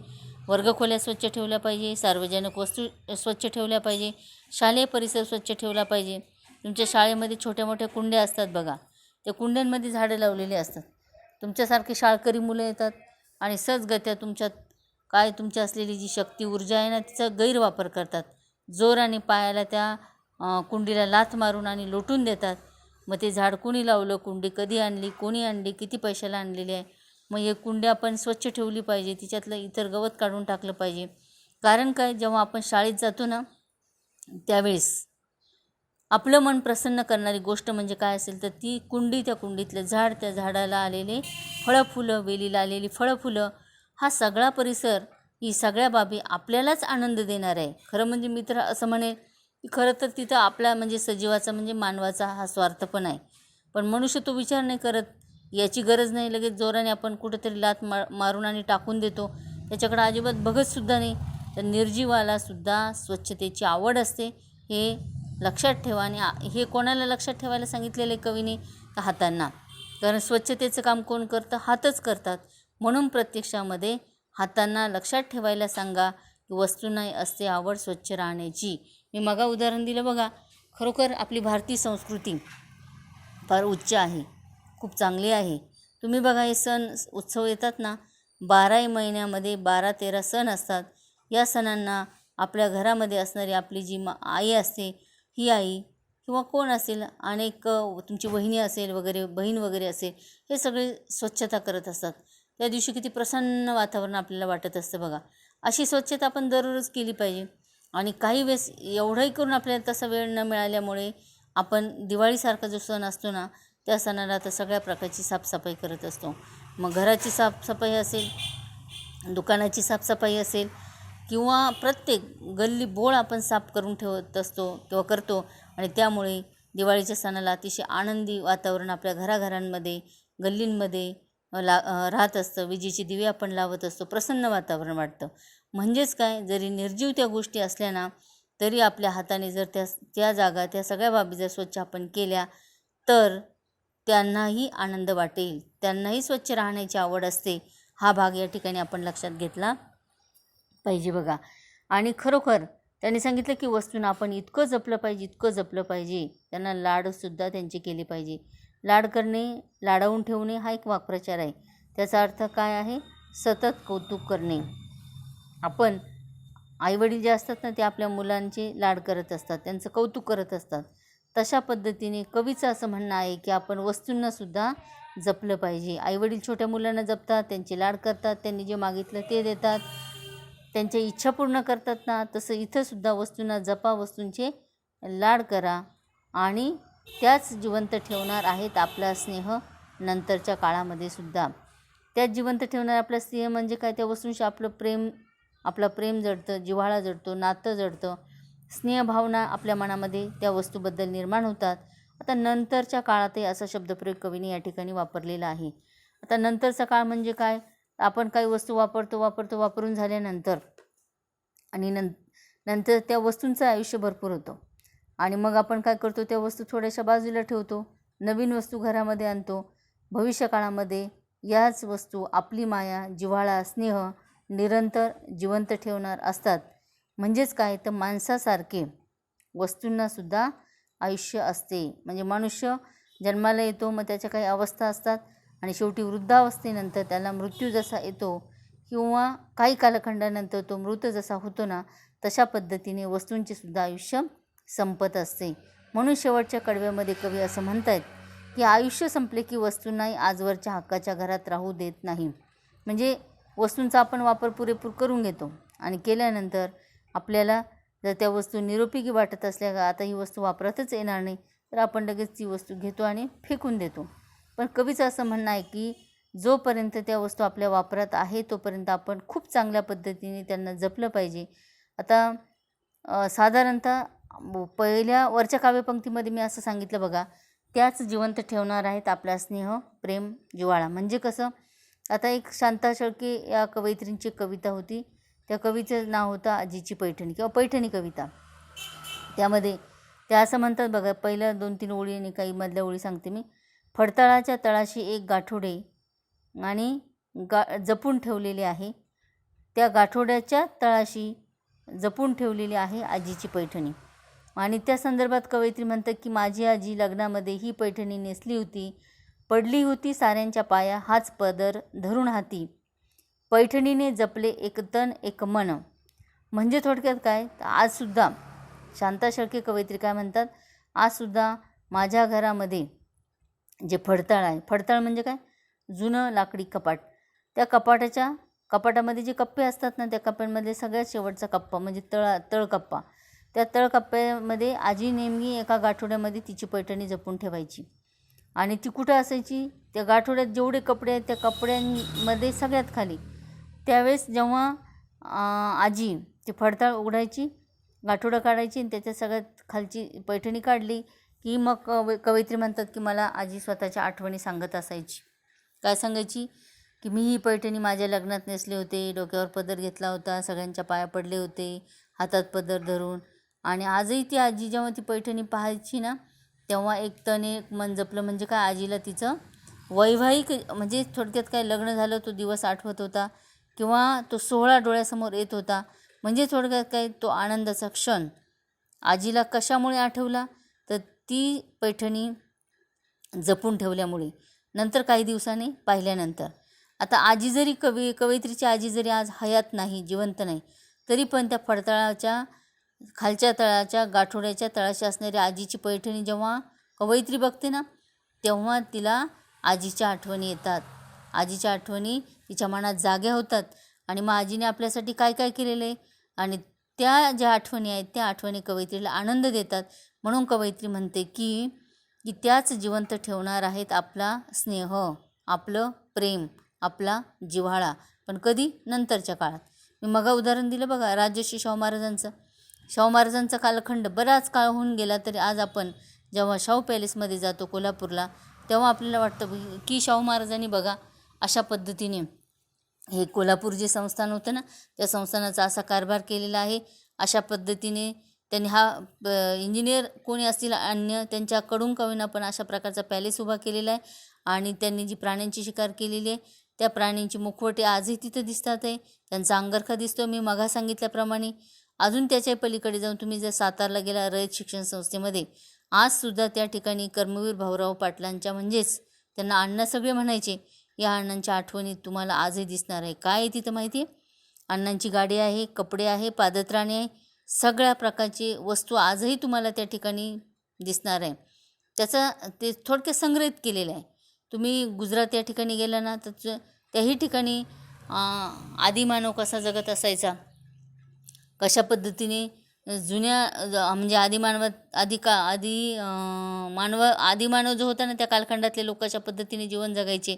वर्गखोल्या स्वच्छ ठेवल्या पाहिजे, सार्वजनिक वस्तू स्वच्छ ठेवल्या पाहिजे, शालेय परिसर स्वच्छ ठेवला पाहिजे. तुमच्या शाळेमध्ये छोट्या मोठ्या कुंड्या असतात बघा, त्या कुंड्यांमध्ये झाडं लावलेली असतात. तुमच्यासारखी शाळकरी मुलं येतात आणि सहजगत्या तुमच्या असलेली जी शक्ती, ऊर्जा आहे ना, तिचा गैरवापर करतात. जोराने पायाला त्या कुंडीला लाथ मारून आणि लोटून देतात. मग ते झाड कोणी लावलं, कुंडी कधी आणली, कोणी आणली, किती पैशाला आणलेली आहे. मग हे कुंडी आपण स्वच्छ ठेवली पाहिजे, तिच्यातलं इतर गवत काढून टाकलं पाहिजे. कारण काय, जेव्हा आपण शाळेत जातो ना, त्यावेळेस आपलं मन प्रसन्न करणारी गोष्ट म्हणजे काय असेल तर ती कुंडी, त्या कुंडीतलं झाड, त्या झाडाला आलेले फळं फुलं, वेलीला आलेली फळं फुलं, हा सगळा परिसर, ही सगळ्या बाबी आपल्यालाच आनंद देणार आहे. खरं म्हणजे मी तर असं म्हणेल की खरं तर तिथं आपला म्हणजे सजीवाचा म्हणजे मानवाचा हा स्वार्थ पण आहे. पण मनुष्य तो विचार नाही करत. याची गरज नाही, लगेच जोराने आपण कुठेतरी लात मारून आणि टाकून देतो. त्याच्याकडे अजिबात बघतसुद्धा नाही. तर निर्जीवालासुद्धा स्वच्छतेची आवड असते, हे लक्षात ठेवा. आणि हे कोणाला लक्षात ठेवायला सांगितलेलं आहे कवीने? तर हातांना. कारण स्वच्छतेचं काम कोण करतं? हातच करतात. म्हणून प्रत्यक्षामध्ये हातांना लक्षात ठेवायला सांगा की वस्तूंना असते आवड स्वच्छ राहण्याची. मी मगा उदाहरण दिलं बघा. खरोखर आपली भारतीय संस्कृती फार उच्च आहे, खूप चांगली आहे. तुम्ही बघा, हे सण उत्सव येतात ना, 12 महिन्यामध्ये 12-13 सण असतात. या सणांना आपल्या घरामध्ये असणारी आपली जी आई असते, ही आई किंवा कोण असेल, अनेक तुमची वहिनी असेल वगैरे, बहीण वगैरे असेल, हे सगळे स्वच्छता करत असतात. त्या दिवशी किती प्रसन्न वातावरण आपल्याला वाटत असतं बघा. अशी स्वच्छता आपण दररोज केली पाहिजे. आणि काही वेळेस एवढंही करून आपल्याला तसा वेळ न मिळाल्यामुळे आपण दिवाळीसारखा जो सण असतो ना, त्या सणाला तर सगळ्या प्रकारची साफसफाई करत असतो. मग घराची साफसफाई असेल, दुकानाची साफसफाई असेल, किंवा प्रत्येक गल्ली बोळ आपण साफ करून ठेवत असतो किंवा करतो. आणि त्यामुळे दिवाळीच्या सणाला अतिशय आनंदी वातावरण आपल्या घराघरांमध्ये, गल्लींमध्ये राहत असतं. विजेची दिवे आपण लावत असतो, प्रसन्न वातावरण वाटतं. म्हणजेच काय, जरी निर्जीव त्या गोष्टी असल्या ना, तरी आपल्या हाताने जर त्या जागा, त्या सगळ्या बाबी जर स्वच्छ आपण केल्या, तर त्यांनाही आनंद वाटेल, त्यांनाही स्वच्छ राहण्याची आवड असते. हा भाग या ठिकाणी आपण लक्षात घेतला पाहिजे बघा. आणि खरोखर त्यांनी सांगितलं की वस्तूंना आपण इतकं जपलं पाहिजे, इतकं जपलं पाहिजे, त्यांना लाडसुद्धा त्यांचे केले पाहिजे. लाड करणे, लाडावून ठेवणे हा एक वाक्प्रचार आहे. त्याचा अर्थ काय आहे? सतत कौतुक करणे. आपण आईवडील जे असतात ना, ते आपल्या मुलांचे लाड करत असतात, त्यांचं कौतुक करत असतात. तशा पद्धतीने कवीचं असं म्हणणं आहे की आपण वस्तूंनासुद्धा जपलं पाहिजे. आईवडील छोट्या मुलांना जपतात, त्यांचे लाड करतात, त्यांनी जे मागितलं ते देतात, त्यांच्या इच्छा पूर्ण करतात ना, तसं इथंसुद्धा वस्तूंना जपा, वस्तूंचे लाड करा. आणि त्याच जिवंत ठेवणार आहेत आपला स्नेह नंतरच्या काळामध्ये सुद्धा. त्याच जिवंत ठेवणार आपला स्नेह म्हणजे काय? त्या वस्तूंशी आपलं प्रेम जडतं, जिव्हाळा जडतो, नातं जडतं, स्नेहभावना आपल्या मनामध्ये त्या वस्तूबद्दल निर्माण होतात. आता नंतरच्या काळातही असा शब्दप्रयोग कवीने या ठिकाणी वापरलेला आहे. आता नंतरचा काळ म्हणजे काय? आपण काही वस्तू वापरून झाल्यानंतर आणि नंतर त्या वस्तूंचं आयुष्य भरपूर होतं. आणि मग आपण काय करतो? त्या वस्तू थोड्याशा बाजूला ठेवतो, नवीन वस्तू घरामध्ये आणतो. भविष्यकाळामध्ये याच वस्तू आपली माया, जिव्हाळा, स्नेह निरंतर जिवंत ठेवणार असतात. म्हणजेच काय? तर माणसासारखे वस्तूंनासुद्धा आयुष्य असते. म्हणजे मनुष्य जन्माला येतो, मग त्याच्या काही अवस्था असतात, आणि शेवटी वृद्धावस्थेनंतर त्याला मृत्यू जसा येतो किंवा काही कालखंडानंतर तो मृत जसा होतो ना, तशा पद्धतीने वस्तूंचे सुद्धा आयुष्य संपत असते. म्हणून शेवटच्या कडव्यामध्ये कवी असं म्हणतात की आयुष्य संपले की वस्तूंनाही आजवरच्या हक्काच्या घरात राहू देत नाही. म्हणजे वस्तूंचा आपण वापर पुरेपूर करून घेतो, आणि केल्यानंतर आपल्याला जर त्या वस्तू निरुपयोगी वाटत असल्या का, आता ही वस्तू वापरातच येणार नाही, तर आपण लगेच ती वस्तू घेतो आणि फेकून देतो. पण कवीचं असं म्हणणं आहे की जोपर्यंत त्या वस्तू आपल्या वापरात आहे तोपर्यंत आपण खूप चांगल्या पद्धतीने त्यांना जपलं पाहिजे. आता साधारणतः पहिल्या वरच्या काव्यपंक्तीमध्ये मी असं सांगितलं बघा, त्याच जिवंत ठेवणार आहेत आपला स्नेह, प्रेम, जिव्हाळा. म्हणजे कसं? आता एक शांता शेळके या कवयित्रींची कविता होती. त्या कवितेचं नाव होतं आजीची पैठणी किंवा पैठणी कविता. त्यामध्ये त्या असं म्हणतात बघा, पहिल्या 2-3 ओळी आणि काही मधल्या ओळी सांगते मी. फडतळाच्या तळाशी एक गाठोडे आणि जपून ठेवलेले आहे, त्या गाठोड्याच्या तळाशी जपून ठेवलेली आहे आजीची पैठणी. आणि त्या संदर्भात कवयित्री म्हणतात की माझी आजी लग्नामध्ये ही पैठणी नेसली होती, पडली होती साऱ्यांच्या पाया हाच पदर धरून हाती, पैठणीने जपले एक तन एक मन. म्हणजे थोडक्यात काय? आजसुद्धा शांता शेळके कवयित्री काय म्हणतात? आजसुद्धा माझ्या घरामध्ये जे फडताळ आहे, फडताळ म्हणजे काय? जुनं लाकडी कपाट. त्या कपाटामध्ये जे कप्पे असतात ना, त्या कप्प्यांमध्ये सगळ्यात शेवटचा कप्पा म्हणजे तळकप्पा. त्या तळकप्प्यामध्ये आजी नेहमी एका गाठोड्यामध्ये तिची पैठणी जपून ठेवायची. आणि ती कुठं असायची? त्या गाठोड्यात जेवढे कपडे आहेत त्या कपड्यांमध्ये सगळ्यात खाली. त्यावेळेस जेव्हा आजी ती फडताळ उघडायची, गाठोडं काढायची आणि त्याच्या सगळ्यात खालची पैठणी काढली की मग कवयित्री म्हणतात की मला आजी स्वतःच्या आठवणी सांगत असायची. काय सांगायची? की मी ही पैठणी माझ्या लग्नात नेसले होते, डोक्यावर पदर घेतला होता, सगळ्यांच्या पाया पडले होते, हातात पदर धरून. आणि आजही ती आजी जेव्हा ती पैठणी पाहायची ना, तेव्हा एक तण एक मन जपलं. म्हणजे काय, आजीला तिचं वैवाहिक म्हणजे थोडक्यात काय, लग्न झालं तो दिवस आठवत होता किंवा तो सोहळा डोळ्यासमोर येत होता. म्हणजे थोडक्यात काय, तो आनंदाचा क्षण आजीला कशामुळे आठवला, तर ती पैठणी जपून ठेवल्यामुळे. नंतर काही दिवसांनी पाहिल्यानंतर आता आजी जरी कवयित्रीची आजी जरी आज हयात नाही, जिवंत नाही, तरी पण त्या फडतळाच्या खालच्या तळाच्या गाठोड्याच्या तळाशी असणारी आजीची पैठणी जेव्हा कवयित्री बघते ना, तेव्हा तिला आजीच्या आठवणी येतात. आजीच्या आठवणी तिच्या मनात जाग्या होतात. आणि मग आजीने आपल्यासाठी काय काय केलेलं आहे, आणि त्या ज्या आठवणी आहेत त्या आठवणी कवयित्रीला आनंद देतात. म्हणून कवयित्री म्हणते की की त्याच जिवंत ठेवणार आहेत आपला स्नेह, आपलं प्रेम, आपला जिव्हाळा. पण कधी? नंतरच्या काळात. मी मगा उदाहरण दिलं बघा, राजर्षी शाहू महाराजांचा कालखंड बराच काळ होऊन गेला, तरी आज आपण जेव्हा शाहू पॅलेसमध्ये जातो कोल्हापूरला, तेव्हा आपल्याला वाटतं की शाहू महाराजांनी बघा अशा पद्धतीने हे कोल्हापूर जे संस्थान होतं ना, त्या संस्थानाचा असा कारभार केलेला आहे. अशा पद्धतीने त्यांनी हा इंजिनियर कोणी असतील अन्य, त्यांच्याकडून कवीना पण अशा प्रकारचा पॅलेस उभा केलेला आहे. आणि त्यांनी जी प्राण्यांची शिकार केलेली आहे, त्या प्राण्यांची मुखवटे आजही तिथं दिसतात आहे. त्यांचा अंगरखा दिसतो मी मगा सांगितल्याप्रमाणे. अजून त्याच्या पलीकडे जाऊन तुम्ही जर सातारला गेला रयत शिक्षण संस्थेमध्ये, आजसुद्धा त्या ठिकाणी कर्मवीर भाऊराव पाटलांच्या, म्हणजेच त्यांना अण्णा सगळे म्हणायचे, या अण्णांच्या आठवणी तुम्हाला आजही दिसणार आहे. काय आहे तिथं माहिती आहे? अण्णांची गाडी आहे, कपडे आहे, पादत्राणे आहे, सगळ्या प्रकारची वस्तू आजही तुम्हाला त्या ठिकाणी दिसणार आहे. त्याचा ते थोडक्यात संग्रहित केलेलं आहे. तुम्ही गुजरात या ठिकाणी गेला ना, तर त्याही ठिकाणी आदिमानव कसा जगत असायचा, कशा पद्धतीने जुन्या म्हणजे आदिमानव जो होता ना, त्या कालखंडातले लोक अशा पद्धतीने जीवन जगायचे,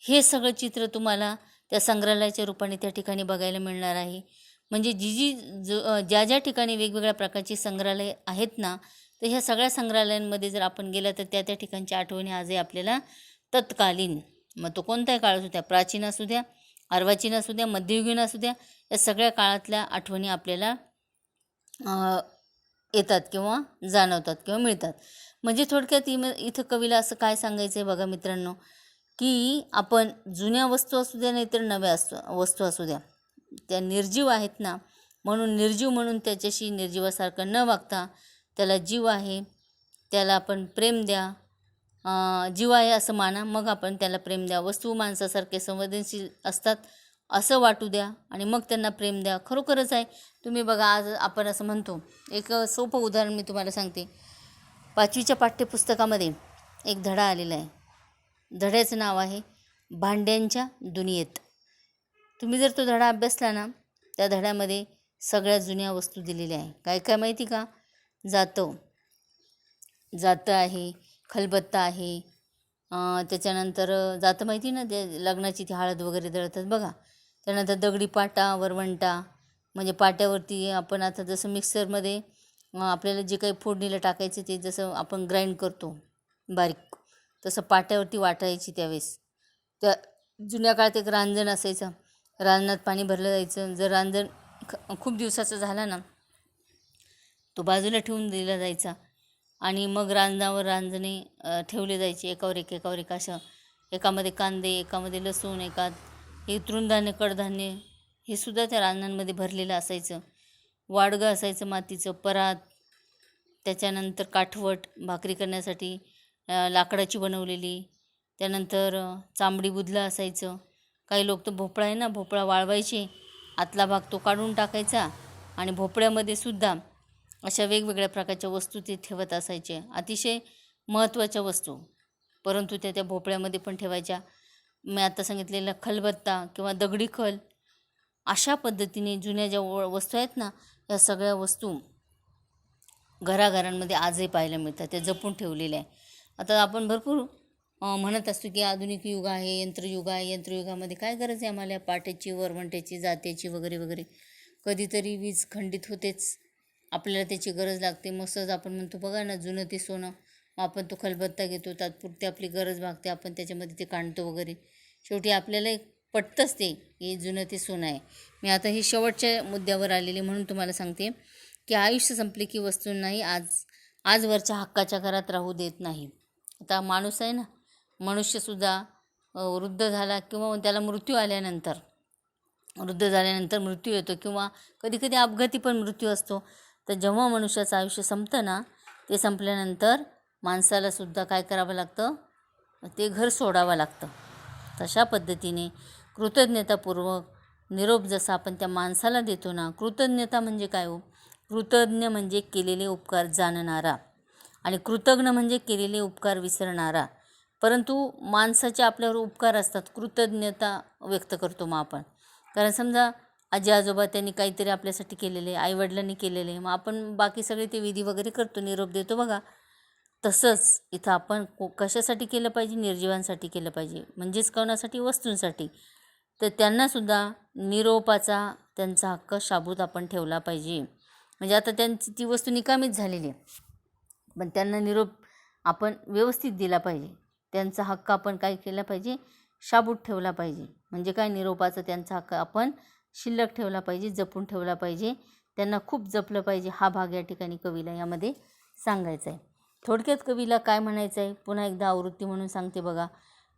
हे सगळं चित्र तुम्हाला त्या संग्रहालयाच्या रूपाने त्या ठिकाणी बघायला मिळणार आहे. म्हणजे ज्या ज्या ठिकाणी वेगवेगळ्या प्रकारची संग्रहालय आहेत ना, तर ह्या सगळ्या संग्रहालयांमध्ये जर आपण गेला तर त्या त्या ठिकाणच्या आठवणी आजही आपल्याला तत्कालीन, मग तो कोणताही काळ असू द्या, प्राचीन असू द्या, अर्वाचीन असू द्या, मध्ययुगीन असू द्या, या सगळ्या काळातल्या आठवणी आपल्याला येतात किंवा जाणवतात किंवा मिळतात. म्हणजे थोडक्यात इथं कवीला असं काय सांगायचं आहे बघा मित्रांनो, की आपण जुन्या वस्तू असू द्या, नाहीतर नव्या वस्तू असू द्या, त्या निर्जीव आहेत ना, म्हणून निर्जीव म्हणून त्याच्याशी निर्जीवासारखं न वागता त्याला जीव आहे, त्याला आपण प्रेम द्या. जीव आहे असं माना, मग आपण त्याला प्रेम द्या. वस्तू माणसासारखे संवेदनशील असतात असं वाटू द्या आणि मग त्यांना प्रेम द्या. खरोखरच आहे. तुम्ही बघा, आज आपण असं म्हणतो, एक सोपं उदाहरण मी तुम्हाला सांगते. 5वीच्या पाठ्यपुस्तकामध्ये एक धडा आलेला आहे. धड्याचं नाव आहे भांड्यांच्या दुनियेत. तुम्ही जर तो धडा अभ्यासला ना, त्या धड्यामध्ये सगळ्या जुन्या वस्तू दिलेल्या आहे. काय काय माहिती का? जातं आहे, खलबत्ता आहे, त्याच्यानंतर जातं माहिती ना, ते लग्नाची ती हळद वगैरे दळतात बघा. त्यानंतर दगडी पाटा, वरवंटा, म्हणजे पाट्यावरती आपण आता जसं मिक्सरमध्ये आपल्याला जे काही फोडणीला टाकायचं ते जसं आपण ग्राइंड करतो बारीक, तसं पाट्यावरती वाटायची त्यावेळेस. त्या जुन्या काळात एक रांजण असायचं, रांजणात पाणी भरलं जायचं. जर रांजण खूप दिवसाचा झाला ना, तो बाजूला ठेवून दिला जायचा आणि मग रांजणावर रांजणे ठेवले जायचे, एकावर एक असं. एकामध्ये कांदे, एकामध्ये लसूण, एकात हे तृणधान्य, कडधान्य, हे सुद्धा त्या रांजणांमध्ये भरलेलं असायचं. वाडगं असायचं मातीचं, परात, त्याच्यानंतर काठवट भाकरी करण्यासाठी लाकडाची बनवलेली, त्यानंतर चांबडी बुधलं असायचं. काही लोक तर भोपळा आहे ना, भोपळा वाळवायचे, आतला भाग तो काढून टाकायचा आणि भोपळ्यामध्ये सुद्धा अशा वेगवेगळ्या प्रकारच्या वस्तू ते ठेवत असायचे. अतिशय महत्त्वाच्या वस्तू, परंतु त्या भोपळ्यामध्ये पण ठेवायच्या. मी आता सांगितलेला खलबत्ता किंवा दगडी खल, अशा पद्धतीने जुन्या ज्या वस्तू आहेत ना, या सगळ्या वस्तू घराघरांमध्ये आजही पाहायला मिळतात. त्या जपून ठेवलेल्या आहे. आता आपण भरपूर म्हणत असतो की आधुनिक युग आहे, यंत्रयुग आहे. यंत्रयुगामध्ये काय गरज आहे आम्हाला पाट्याची, वरवंट्याची, जात्याची वगैरे वगैरे. कधीतरी वीज खंडित होतेच, आपल्याला त्याची गरज लागते. मग सहज आपण म्हणतो बघा ना, जुनं ते सोनं. मग आपण तो खलबत्ता घेतो, तात्पुरती आपली गरज भागते, आपण त्याच्यामध्ये ते काढतो वगैरे. शेवटी आपल्याला एक पटतंच ते हे जुनं ते सोनं आहे. मी आता ही शेवटच्या मुद्द्यावर आलेली म्हणून तुम्हाला सांगते की आयुष्य संपले की वस्तूंनाही आजवरच्या हक्काच्या घरात राहू देत नाही. आता माणूस आहे ना, मनुष्यसुद्धा वृद्ध झाला किंवा त्याला वृद्ध झाल्यानंतर मृत्यू येतो किंवा कधीकधी अपघाती पण मृत्यू असतो. तर जेव्हा मनुष्याचं आयुष्य संपतं ना, ते संपल्यानंतर माणसालासुद्धा काय करावं लागतं, ते घर सोडावं लागतं. तशा पद्धतीने कृतज्ञतापूर्वक निरोप जसा आपण त्या माणसाला देतो ना, कृतज्ञता म्हणजे काय हो? कृतज्ञ म्हणजे केलेले उपकार जाणणारा आणि कृतज्ञ म्हणजे केलेले उपकार विसरणारा. परंतु माणसाचे आपल्यावर उपकार असतात, कृतज्ञता व्यक्त करतो मग आपण. कारण समजा आजी आजोबा त्यांनी काहीतरी आपल्यासाठी केलेले, आईवडिलांनी केलेले, मग आपण बाकी सगळे ते विधी वगैरे करतो, निरोप देतो बघा. तसंच इथं आपण कशासाठी केलं पाहिजे? निर्जीवांसाठी केलं पाहिजे, म्हणजेच कोणासाठी? वस्तूंसाठी. तर त्यांनासुद्धा निरोपाचा त्यांचा हक्क शाबूत आपण ठेवला पाहिजे. म्हणजे आता त्यांची ती वस्तू निकामीच झालेली आहे, पण त्यांना निरोप आपण व्यवस्थित दिला पाहिजे. त्यांचा हक्क आपण काय केला पाहिजे? शाबूत ठेवला पाहिजे. म्हणजे काय? निरोपाचा त्यांचा हक्क आपण शिल्लक ठेवला पाहिजे, जपून ठेवला पाहिजे, त्यांना खूप जपलं पाहिजे. हा भाग या ठिकाणी कवीला यामध्ये सांगायचा आहे. थोडक्यात कवीला काय म्हणायचं आहे पुन्हा एकदा आवृत्ती म्हणून सांगते बघा.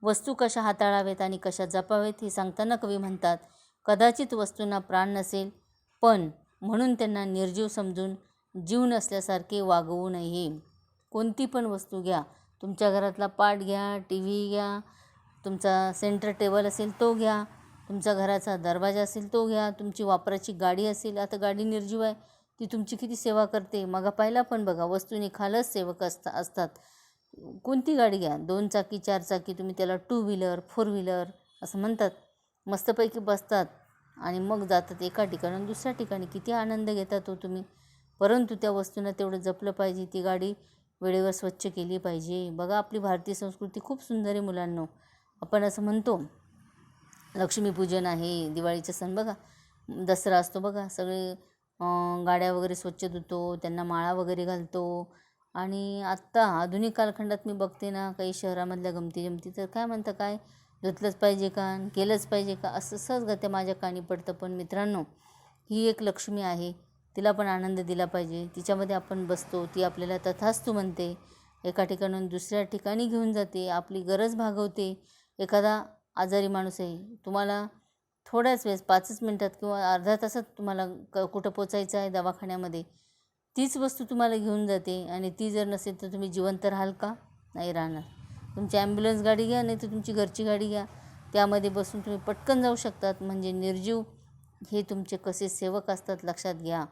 वस्तू कशा हाताळाव्यात आणि कशा जपाव्यात हे सांगताना कवी म्हणतात, कदाचित वस्तूंना प्राण नसेल, पण म्हणून त्यांना निर्जीव समजून जीव नसल्यासारखे वागवू नये. कोणती पण वस्तू घ्या, तुमच्या घरातला पाट घ्या, टी व्ही घ्या, तुमचा सेंटर टेबल असेल तो घ्या, तुमचा घराचा दरवाजा असेल तो घ्या, तुमची वापराची गाडी असेल, आता गाडी निर्जीव आहे, ती तुमची किती सेवा करते. मग पाहिला पण बघा, वस्तूंनी खालच सेवक असतात. कोणती गाडी घ्या, 2 चाकी 4 चाकी, तुम्ही त्याला 2 व्हीलर 4 व्हीलर असं म्हणतात, मस्तपैकी बसतात आणि मग जातात एका ठिकाणून दुसऱ्या ठिकाणी. किती आनंद घेतात हो तुम्ही. परंतु त्या वस्तूंना तेवढं जपलं पाहिजे, ती गाडी वेळेवर स्वच्छ केली पाहिजे. बघा आपली भारतीय संस्कृती खूप सुंदर आहे मुलांनो. आपण असं म्हणतो लक्ष्मीपूजन आहे, दिवाळीचा सण बघा, दसरा असतो बघा, सगळे गाड्या वगैरे स्वच्छ धुतो, त्यांना माळा वगैरे घालतो. आणि आत्ता आधुनिक कालखंडात मी बघते ना, काही शहरामधल्या गमती तर काय म्हणतं, काय धुतलंच पाहिजे का, केलंच पाहिजे का, असं सहज त्या माझ्या कानी पडतं. पण मित्रांनो, ही एक लक्ष्मी आहे, तिला पण आनंद दिला पाहिजे. तिच्यामध्ये आपण बसतो, ती आपल्याला तथास्तु म्हणते, एका ठिकाणून दुसऱ्या ठिकाणी घेऊन जाते, आपली गरज भागवते. एखादा आजारी माणूस आहे, तुम्हाला थोड्याच वेळेस 5 मिनिटात किंवा अर्ध्या तासात तुम्हाला कुठं पोचायचं आहे दवाखान्यामध्ये, तीच वस्तू तुम्हाला घेऊन जाते. आणि ती जर नसेल तर तुम्ही जिवंत राहाल का? नाही राहणार. तुमची ॲम्ब्युलन्स गाडी घ्या, नाही तर तुमची घरची गाडी घ्या, त्यामध्ये बसून तुम्ही पटकन जाऊ शकतात. म्हणजे निर्जीव हे तुमचे कसे सेवक असतात लक्षात घ्या.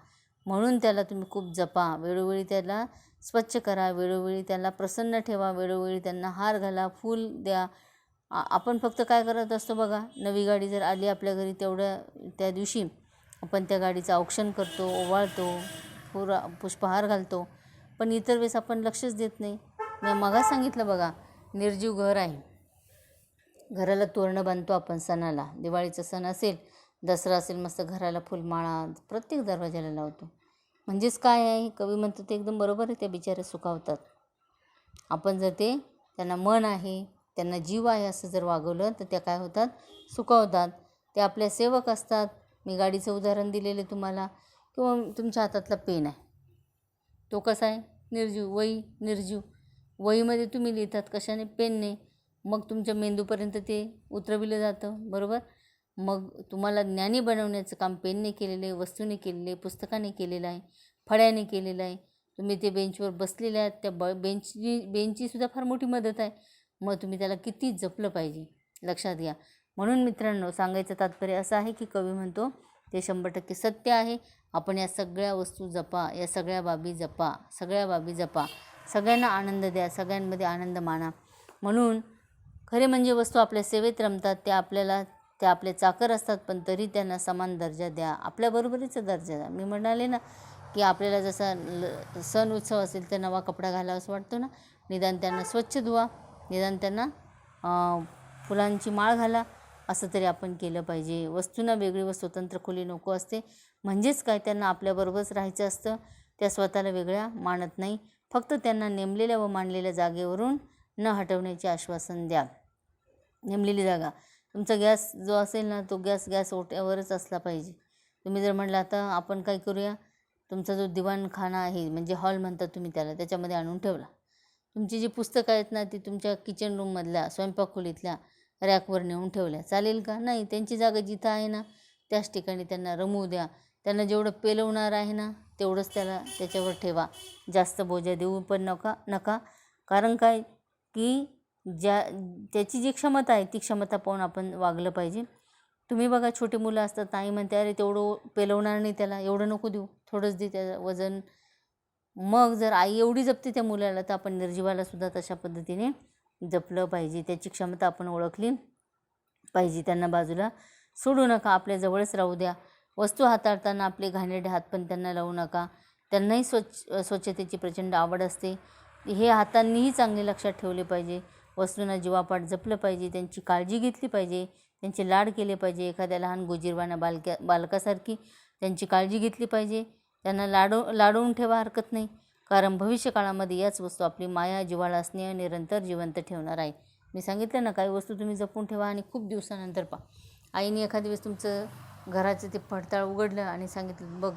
म्हणून त्याला तुम्ही खूप जपा, वेळोवेळी त्याला स्वच्छ करा, वेळोवेळी त्याला प्रसन्न ठेवा, वेळोवेळी त्यांना हार घाला, फूल द्या. आपण फक्त काय करत असतो बघा, नवी गाडी जर आली आपल्या घरी, त्या दिवशी आपण त्या गाडीचं औक्षण करतो, ओवाळतो, पुष्पहार घालतो. पण इतर वेळेस आपण लक्षच देत नाही. मी मगाच सांगितलं बघा, निर्जीव घर आहे, घराला तोरणं बांधतो आपण सणाला, दिवाळीचा सण असेल, दसरा असेल, मस्त घराला फुलमाळा प्रत्येक दरवाजाला लावतो. म्हणजेच काय आहे, कवी म्हणतो ते एकदम बरोबर आहे, त्या बिचाऱ्या सुखावतात. आपण जर त्यांना मन आहे, त्यांना जीव आहे असं जर वागवलं तर त्या काय होतात? सुखावतात. ते आपल्या सेवक असतात. मी गाडीचं उदाहरण दिलेलं तुम्हाला. किंवा तुमच्या हातातला पेन आहे, तो कसा आहे? निर्जीव. वही निर्जीव. वहीमध्ये तुम्ही लिहितात कशाने? पेनने. मग तुमच्या मेंदूपर्यंत ते उतरविलं जातं, बरोबर. मग तुम्हाला ज्ञानी बनवण्याचं काम पेनने केलेलं आहे, वस्तूने केलेलं आहे, पुस्तकाने केलेलं आहे, फळ्याने केलेलं आहे. तुम्ही ते बेंचवर बसलेले आहात, त्या बेंचीसुद्धा फार मोठी मदत आहे. मग तुम्ही त्याला किती जपलं पाहिजे, लक्षात घ्या. म्हणून मित्रांनो, सांगायचं तात्पर्य असं आहे की कवी म्हणतो ते 100% सत्य आहे. आपण या सगळ्या वस्तू जपा, या सगळ्या बाबी जपा, सगळ्यांना आनंद द्या, सगळ्यांमध्ये आनंद माना. म्हणून खरे म्हणजे वस्तू आपल्या सेवेत रमतात, त्या आपले चाकर असतात, पण तरी त्यांना समान दर्जा द्या, आपल्याबरोबरीचा दर्जा द्या. मी म्हणाले ना की आपल्याला जसा सण उत्सव असेल तर नवा कपडा घालावा असं वाटतो ना, निदान त्यांना स्वच्छ धुवा, निदान त्यांना फुलांची माळ घाला, असं तरी आपण केलं पाहिजे. वस्तूंना वेगळी व स्वतंत्र खोली नको असते. म्हणजेच काय, त्यांना आपल्याबरोबरच राहायचं असतं. त्या स्वतःला वेगळ्या मानत नाही. फक्त त्यांना नेमलेल्या व मांडलेल्या जागेवरून न हटवण्याचे आश्वासन द्या. नेमलेली जागा, तुमचा गॅस जो असेल ना तो गॅस ओट्यावरच असला पाहिजे. तुम्ही जर म्हटलं आता आपण काय करूया, तुमचा जो दिवाणखाना आहे म्हणजे हॉल म्हणतात तुम्ही त्याला, त्याच्यामध्ये आणून ठेवला. तुमची जी पुस्तकं आहेत ना ती तुमच्या किचन रूममधल्या स्वयंपाक खोलीतल्या रॅकवर नेऊन ठेवल्या, चालेल का? नाही. त्यांची जागा जिथं आहे ना त्याच ठिकाणी त्यांना रमवू द्या. त्यांना जेवढं पेलवणार आहे ना तेवढंच त्याच्यावर ठेवा. जास्त बोजा देऊ पण नका. कारण काय की त्याची जी क्षमता आहे ती क्षमता पाहून आपण वागलं पाहिजे. तुम्ही बघा छोटे मुलं असतात, आई म्हणते अरे तेवढं पेलवणार नाही त्याला, एवढं नको देऊ, थोडंच दे त्याचं वजन. मग जर आई एवढी जपते त्या मुलाला तर आपण निर्जीवाला सुद्धा तशा पद्धतीने जपलं पाहिजे. त्याची क्षमता आपण ओळखली पाहिजे. त्यांना बाजूला सोडू नका, आपल्याजवळच राहू द्या. वस्तू हाताळताना आपले घाणेरडे हात पण त्यांना लावू नका. त्यांनाही स्वच्छतेची प्रचंड आवड असते. हे हातांनीही चांगले लक्षात ठेवले पाहिजे. वस्तूंना जीवापाड जपलं पाहिजे, त्यांची काळजी घेतली पाहिजे, त्यांचे लाड केले पाहिजे. एखाद्या लहान गोजीरवाण्या बालकासारखी त्यांची काळजी घेतली पाहिजे. त्यांना लाडवून ठेवा, हरकत नाही. कारण भविष्यकाळामध्ये याच वस्तू आपली माया जिव्हाळा स्नेह निरंतर जिवंत ठेवणार आहे. मी सांगितलं ना काही वस्तू तुम्ही जपून ठेवा आणि खूप दिवसानंतर पहा. आईने एखादी वेळेस तुमचं घराचं ते पडताळ उघडलं आणि सांगितलं बघ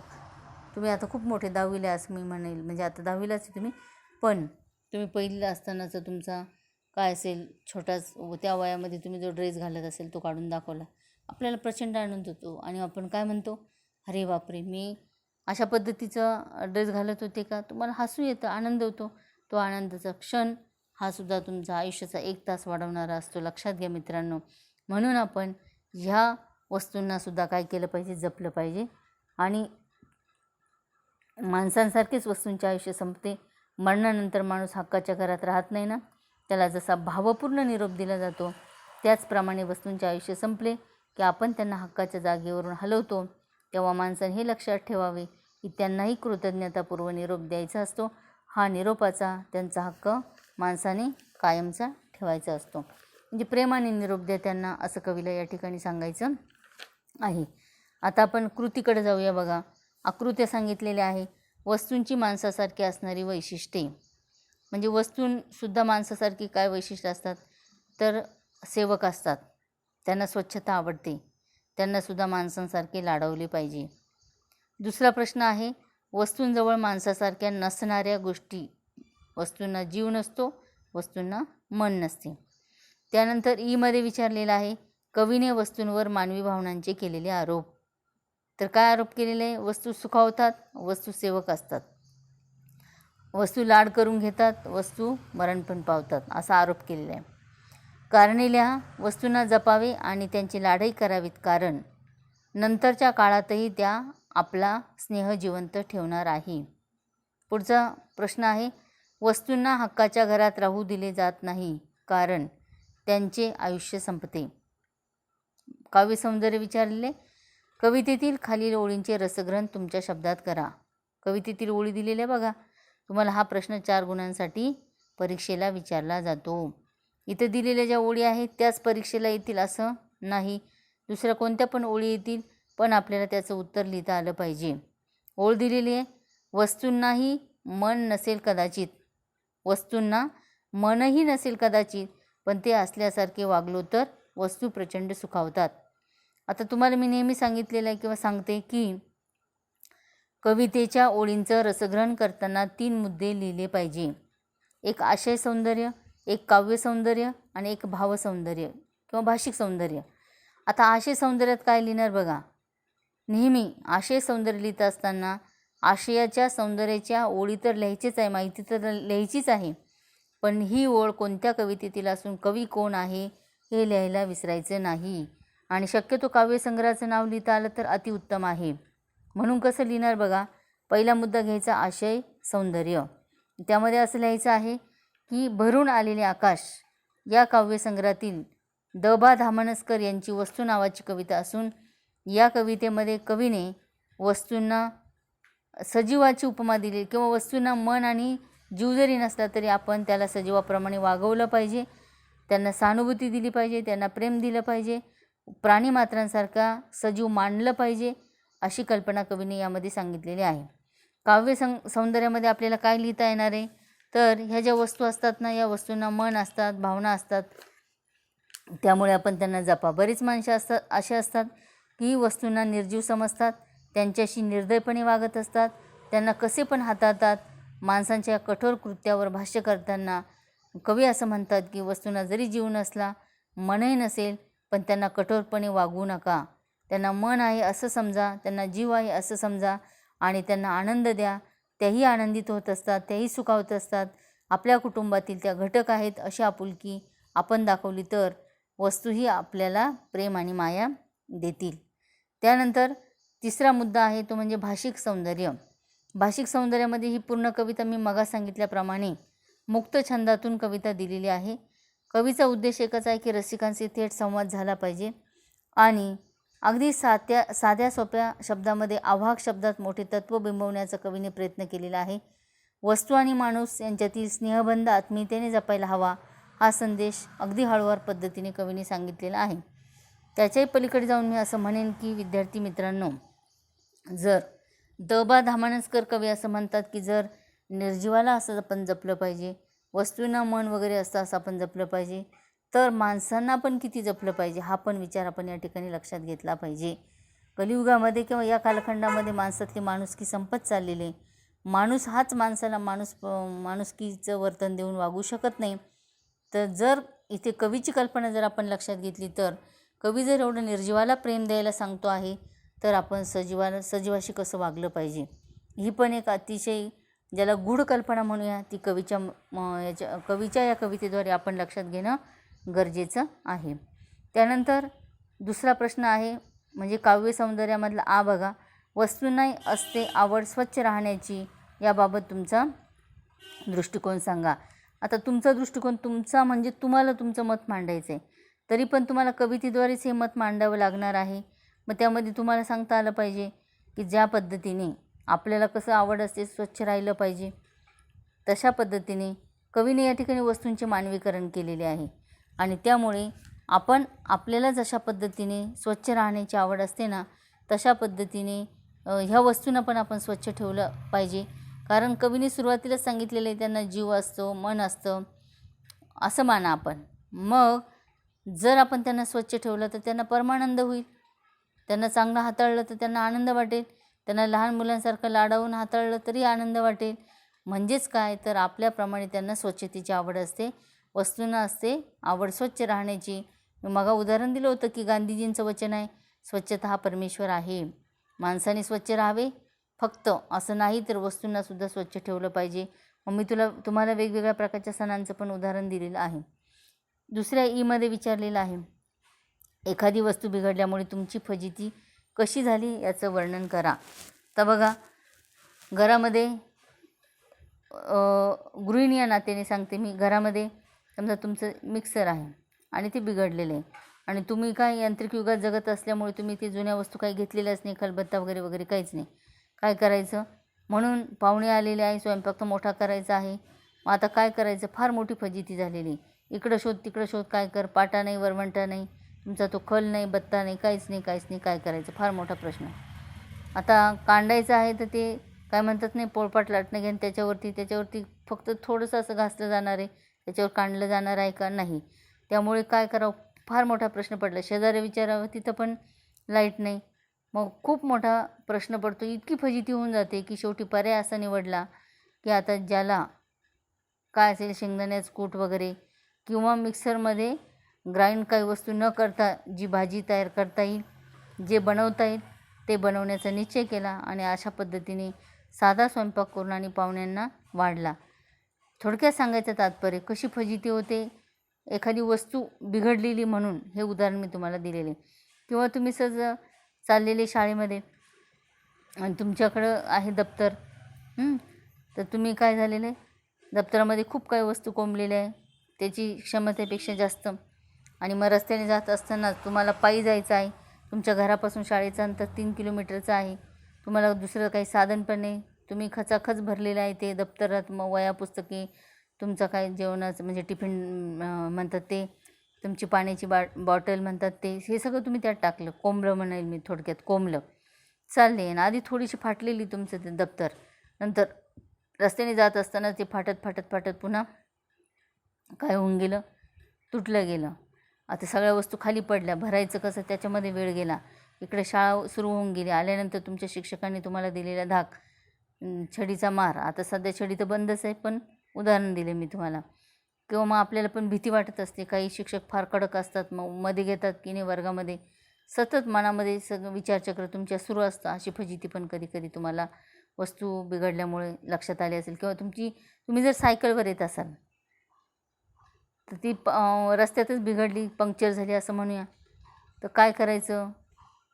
तुम्ही आता खूप मोठे 10वीला असं मी म्हणेल, म्हणजे आता 10वीलाच आहे तुम्ही, पण तुम्ही पहिलीला असतानाचा तुमचा काय असेल छोटाच त्या वयामध्ये तुम्ही जो ड्रेस घालत असेल तो काढून दाखवला, आपल्याला प्रचंड आनंद होतो. आणि आपण काय म्हणतो, अरे बापरे मी अशा पद्धतीचा ड्रेस घालत होते का? तुम्हाला हसू येतं, आनंद होतो. तो आनंदाचा क्षण हा सुद्धा तुमचा आयुष्याचा 1 तास वाढवणारा असतो, लक्षात घ्या मित्रांनो. म्हणून आपण ह्या वस्तूंनासुद्धा काय केलं पाहिजे, जपलं पाहिजे. आणि माणसांसारखेच वस्तूंचे आयुष्य संपते. मरणानंतर माणूस हक्काच्या घरात राहत नाही ना, त्याला जसा भावपूर्ण निरोप दिला जातो त्याचप्रमाणे वस्तूंचे आयुष्य संपले की आपण त्यांना हक्काच्या जागेवरून हलवतो. तेव्हा माणसाने हे लक्षात ठेवावे की त्यांनाही कृतज्ञतापूर्व निरोप द्यायचा असतो. हा निरोपाचा त्यांचा हक्क माणसाने कायमचा ठेवायचा असतो. म्हणजे प्रेमाने निरोप द्या त्यांना, असं कवीला या ठिकाणी सांगायचं आहे. आता आपण कृतीकडे जाऊया. बघा, आकृत्या सांगितलेल्या आहे. वस्तूंची माणसासारखी असणारी वैशिष्ट्ये, म्हणजे वस्तूंसुद्धा माणसासारखी काय वैशिष्ट्य असतात, तर सेवक असतात, त्यांना स्वच्छता आवडते, त्यांनासुद्धा माणसांसारखे लाडवले पाहिजे. दुसरा प्रश्न आहे, वस्तूंजवळ माणसासारख्या नसणाऱ्या गोष्टी. वस्तूंना जीव नसतो, वस्तूंना मन नसते. त्यानंतर ईमध्ये विचारलेलं आहे, कवीने वस्तूंवर मानवी भावनांचे केलेले आरोप. तर काय आरोप केलेले आहे? वस्तू सुखावतात, वस्तू सेवक असतात, वस्तू लाड करून घेतात, वस्तू मरण पण पावतात, असा आरोप केलेला आहे. कारणे लिहा. वस्तूंना जपावे आणि त्यांची लाडही करावीत, कारण नंतरच्या काळातही त्या आपला स्नेह जिवंत ठेवणार आहे. पुढचा प्रश्न आहे, वस्तूंना हक्काच्या घरात राहू दिले जात नाही, कारण त्यांचे आयुष्य संपते. काव्यसौंदर्य विचारलेले. कवितेतील खालील ओळींचे रसग्रहण तुमच्या शब्दात करा. कवितेतील ओळी दिलेल्या बघा. तुम्हाला हा प्रश्न 4 गुणांसाठी परीक्षेला विचारला जातो. इथं दिलेल्या ज्या ओळी आहेत त्याच परीक्षेला येतील असं नाही, दुसऱ्या कोणत्या पण ओळी येतील, पण आपल्याला त्याचं उत्तर लिहिता आलं पाहिजे. ओळ दिलेली आहे, वस्तूंनाही मन नसेल कदाचित, वस्तूंना मनही नसेल कदाचित, पण ते असल्यासारखे वागलो तर वस्तू प्रचंड सुखावतात. आता तुम्हाला मी नेहमी सांगितलेलं आहे किंवा सांगते की कवितेच्या ओळींचं रसग्रहण करताना 3 मुद्दे लिहिले पाहिजे. एक आशय सौंदर्य, एक काव्य सौंदर्य आणि एक भावसौंदर्य किंवा भाषिक सौंदर्य. आता आशय सौंदर्यात काय लिहिणार बघा. नेहमी आशय सौंदर्य लिहित असताना आशयाच्या सौंदर्याच्या ओळी तर लिहायचीच आहे, माहिती तर लिहायचीच आहे, पण ही ओळ कोणत्या कवितेतील असून कवी कोण आहे हे लिहायला विसरायचं नाही. आणि शक्यतो काव्यसंग्रहाचं नाव लिहिता आलं तर अतिउत्तम आहे. म्हणून कसं लिहिणार बघा. पहिला मुद्दा घ्यायचा आशय सौंदर्य. त्यामध्ये असं लिहायचं आहे की भरून आलेले आकाश या काव्यसंग्रहातील द.बा. धामणसकर यांची वस्तू नावाची कविता असून या कवितेमध्ये कवीने वस्तूंना सजीवाची उपमा दिली किंवा वस्तूंना मन आणि जीव जरी नसला तरी आपण त्याला सजीवाप्रमाणे वागवलं पाहिजे, त्यांना सहानुभूती दिली पाहिजे, त्यांना प्रेम दिलं पाहिजे, प्राणीमात्रांसारखा सजीव मानलं पाहिजे, अशी कल्पना कवीने यामध्ये सांगितलेली आहे. काव्य सौंदर्यामध्ये आपल्याला काय लिहिता येणार आहे, तर ह्या ज्या वस्तू असतात ना, या वस्तूंना मन असतात, भावना असतात, त्यामुळे आपण त्यांना जपा. बरीच माणसं असे असतात की वस्तूंना निर्जीव समजतात, त्यांच्याशी निर्दयपणे वागत असतात, त्यांना कसे पण हाताळतात. माणसांच्या कठोर कृत्यावर भाष्य करताना कवी असं म्हणतात की वस्तूंना जरी जीव नसला, मनही नसेल, पण त्यांना कठोरपणे वागवू नका. त्यांना मन आहे असं समजा, त्यांना जीव आहे असं समजा आणि त्यांना आनंद द्या. त्याही आनंदित होत असतात, त्याही सुखावत असतात. आपल्या कुटुंबातील त्या घटक आहेत अशी आपुलकी आपण दाखवली तर वस्तूही आपल्याला प्रेम आणि माया देतील. त्यानंतर तिसरा मुद्दा आहे तो म्हणजे भाषिक सौंदर्य. भाषिक सौंदर्यामध्ये ही पूर्ण कविता मी मगा सांगितल्याप्रमाणे मुक्त छंदातून कविता दिलेली आहे. कवीचा उद्देश एकच आहे की रसिकांशी थेट संवाद झाला पाहिजे आणि अगदी साध्या सोप्या शब्दामध्ये आवाहक शब्दात मोठे तत्त्व बिंबवण्याचा कवीने प्रयत्न केलेला आहे. वस्तू आणि माणूस यांच्यातील स्नेहबंध आत्मीयतेने जपायला हवा हा संदेश अगदी हळूवार पद्धतीने कवीने सांगितलेला आहे. त्याच्याही पलीकडे जाऊन मी असं म्हणेन की विद्यार्थी मित्रांनो, जर द.बा. धामानसकर कवी असं म्हणतात की जर निर्जीवाला असं आपण जपलं पाहिजे, वस्तूंना मन वगैरे असतं असं आपण जपलं पाहिजे, तर माणसांना पण किती जपलं पाहिजे हा पण विचार आपण या ठिकाणी लक्षात घेतला पाहिजे. कलियुगामध्ये किंवा या कालखंडामध्ये माणसातली माणुसकी संपत चाललेली आहे. माणूस हाच माणसाला माणुसकीचं वर्तन देऊन वागू शकत नाही. तर जर इथे कवीची कल्पना जर आपण लक्षात घेतली तर कवी जर एवढं निर्जीवाला प्रेम द्यायला सांगतो आहे तर आपण सजीवाशी कसं वागलं पाहिजे ही पण एक अतिशय ज्याला गूढ कल्पना म्हणूया ती कवीच्या या कवितेद्वारे आपण लक्षात घेणं गरजेचं आहे. त्यानंतर दुसरा प्रश्न आहे म्हणजे काव्य सौंदर्यामधला आ बघा, वस्तूंना असते आवड स्वच्छ राहण्याची, याबाबत तुमचा दृष्टिकोन सांगा. आता तुमचा दृष्टिकोन तुमचा म्हणजे तुम्हाला तुमचं मत मांडायचं आहे, तरी पण तुम्हाला कवितेद्वारेच हे मत मांडावं लागणार आहे. मग त्यामध्ये तुम्हाला सांगता आलं पाहिजे की ज्या पद्धतीने आपल्याला कसं आवड असते स्वच्छ राहिलं पाहिजे, तशा पद्धतीने कवीने या ठिकाणी वस्तूंचे मानवीकरण केलेले आहे आणि त्यामुळे आपण आपल्याला जशा पद्धतीने स्वच्छ राहण्याची आवड असते ना, तशा पद्धतीने ह्या वस्तूंना पण आपण स्वच्छ ठेवलं पाहिजे. कारण कवीने सुरुवातीलाच सांगितलेलं आहे त्यांना जीव असतो, मन असतं असं माना आपण. मग जर आपण त्यांना स्वच्छ ठेवलं तर त्यांना परमानंद होईल, त्यांना चांगलं हाताळलं तर त्यांना आनंद वाटेल, त्यांना लहान मुलांसारखं लाडावून हाताळलं तरी आनंद वाटेल. म्हणजेच काय तर आपल्याप्रमाणे त्यांना स्वच्छतेची आवड असते, वस्तूंना असते आवड स्वच्छ राहण्याची. मी मगा उदाहरण दिलं होतं की गांधीजींचं वचन आहे स्वच्छता हा परमेश्वर आहे. माणसाने स्वच्छ राहावे फक्त असं नाही तर वस्तूंनासुद्धा स्वच्छ ठेवलं पाहिजे. मग मी तुम्हाला वेगवेगळ्या प्रकारच्या सणांचं पण उदाहरण दिलेलं आहे. दुसऱ्या ईमध्ये विचारलेलं आहे, एखादी वस्तू बिघडल्यामुळे तुमची फजिती कशी झाली याचं वर्णन करा. तर बघा, घरामध्ये गृहिणी या नात्याने सांगते मी, घरामध्ये समजा तुमचं मिक्सर आहे आणि ते बिघडलेलं आहे आणि तुम्ही काय यांत्रिक युगात जगत असल्यामुळे तुम्ही ते जुन्या वस्तू काही घेतलेल्याच नाही, खलबत्ता वगैरे काहीच नाही. काय करायचं, म्हणून पाहुणे आलेले आहे, स्वयंपाक तर मोठा करायचा आहे. मग आता काय करायचं, फार मोठी फजिती झालेली. इकडं शोध तिकडं शोध, काय कर, पाटा नाही, वरवंटा नाही, तुमचा तो खल नाही, बत्ता नाही, काहीच नाही, काय करायचं, फार मोठा प्रश्न. आता कांडायचं आहे तर ते काय म्हणतात नाही, पोळपाट लाटणं घ्या, त्याच्यावरती फक्त थोडंसं असं घासलं जाणार आहे, त्याच्यावर कांडलं जाणार आहे का नाही. त्यामुळे काय करावं, फार मोठा प्रश्न पडला. शेजारी विचारावं, तिथं पण लाईट नाही. मग खूप मोठा प्रश्न पडतो. इतकी फजिती होऊन जाते की शेवटी पर्याय असा निवडला की आता ज्याला काय असेल शेंगदाण्याचं कूट वगैरे किंवा मिक्सरमध्ये ग्राइंड काही वस्तू न करता जी भाजी तयार करता येईल, जे बनवता येईल ते बनवण्याचा निश्चय केला आणि अशा पद्धतीने साधा स्वयंपाक करून आणि पाहुण्यांना वाढला. थोडक्यात सांगायचं तात्पर्य, कशी फजिती होते एखादी वस्तू बिघडलेली म्हणून हे उदाहरण मी तुम्हाला दिलेले. किंवा तुम्ही सहज चाललेले शाळेमध्ये आणि तुमच्याकडं आहे दप्तर, तर तुम्ही काय झालेलं आहे, दप्तरामध्ये खूप काही वस्तू कोंबलेल्या आहे, त्याची क्षमतेपेक्षा जास्त, आणि मग रस्त्याने जात असताना तुम्हाला पायी जायचं आहे, तुमच्या घरापासून शाळेचं अंतर 3 किलोमीटरचं आहे, तुम्हाला दुसरं काही साधन पण नाही, तुम्ही खचाखच भरलेलं आहे ते दप्तरात, मग वह्या पुस्तके, तुमचं काय जेवणाचं म्हणजे टिफिन म्हणतात ते, तुमची पाण्याची बॉटल म्हणतात ते, हे सगळं तुम्ही त्यात टाकलं, कोंबलं म्हणेल मी थोडक्यात, कोंबलं चालले ना. आधी थोडीशी फाटलेली तुमचं ते दप्तर, नंतर रस्त्याने जात असताना ते फाटत पुन्हा काय होऊन गेलं, तुटलं गेलं. आता सगळ्या वस्तू खाली पडल्या, भरायचं कसं, त्याच्यामध्ये वेळ गेला. इकडे शाळा सुरू होऊन गेली. आल्यानंतर तुमच्या शिक्षकांनी तुम्हाला दिलेला धाक, छडीचा मार. आता सध्या छडी तर बंदच आहे, पण उदाहरण दिले मी तुम्हाला. किंवा मग आपल्याला पण भीती वाटत असते. काही शिक्षक फार कडक असतात, मग मध्ये घेतात की नाही वर्गामध्ये. सतत मनामध्ये सगळं विचारचक्र तुमच्या सुरू असतं. अशी फजिती पण कधी कधी तुम्हाला वस्तू बिघडल्यामुळे लक्षात आली असेल. किंवा तुम्ही जर सायकलवर येत असाल तर ती रस्त्यातच बिघडली, पंक्चर झाली असं म्हणूया, तर काय करायचं?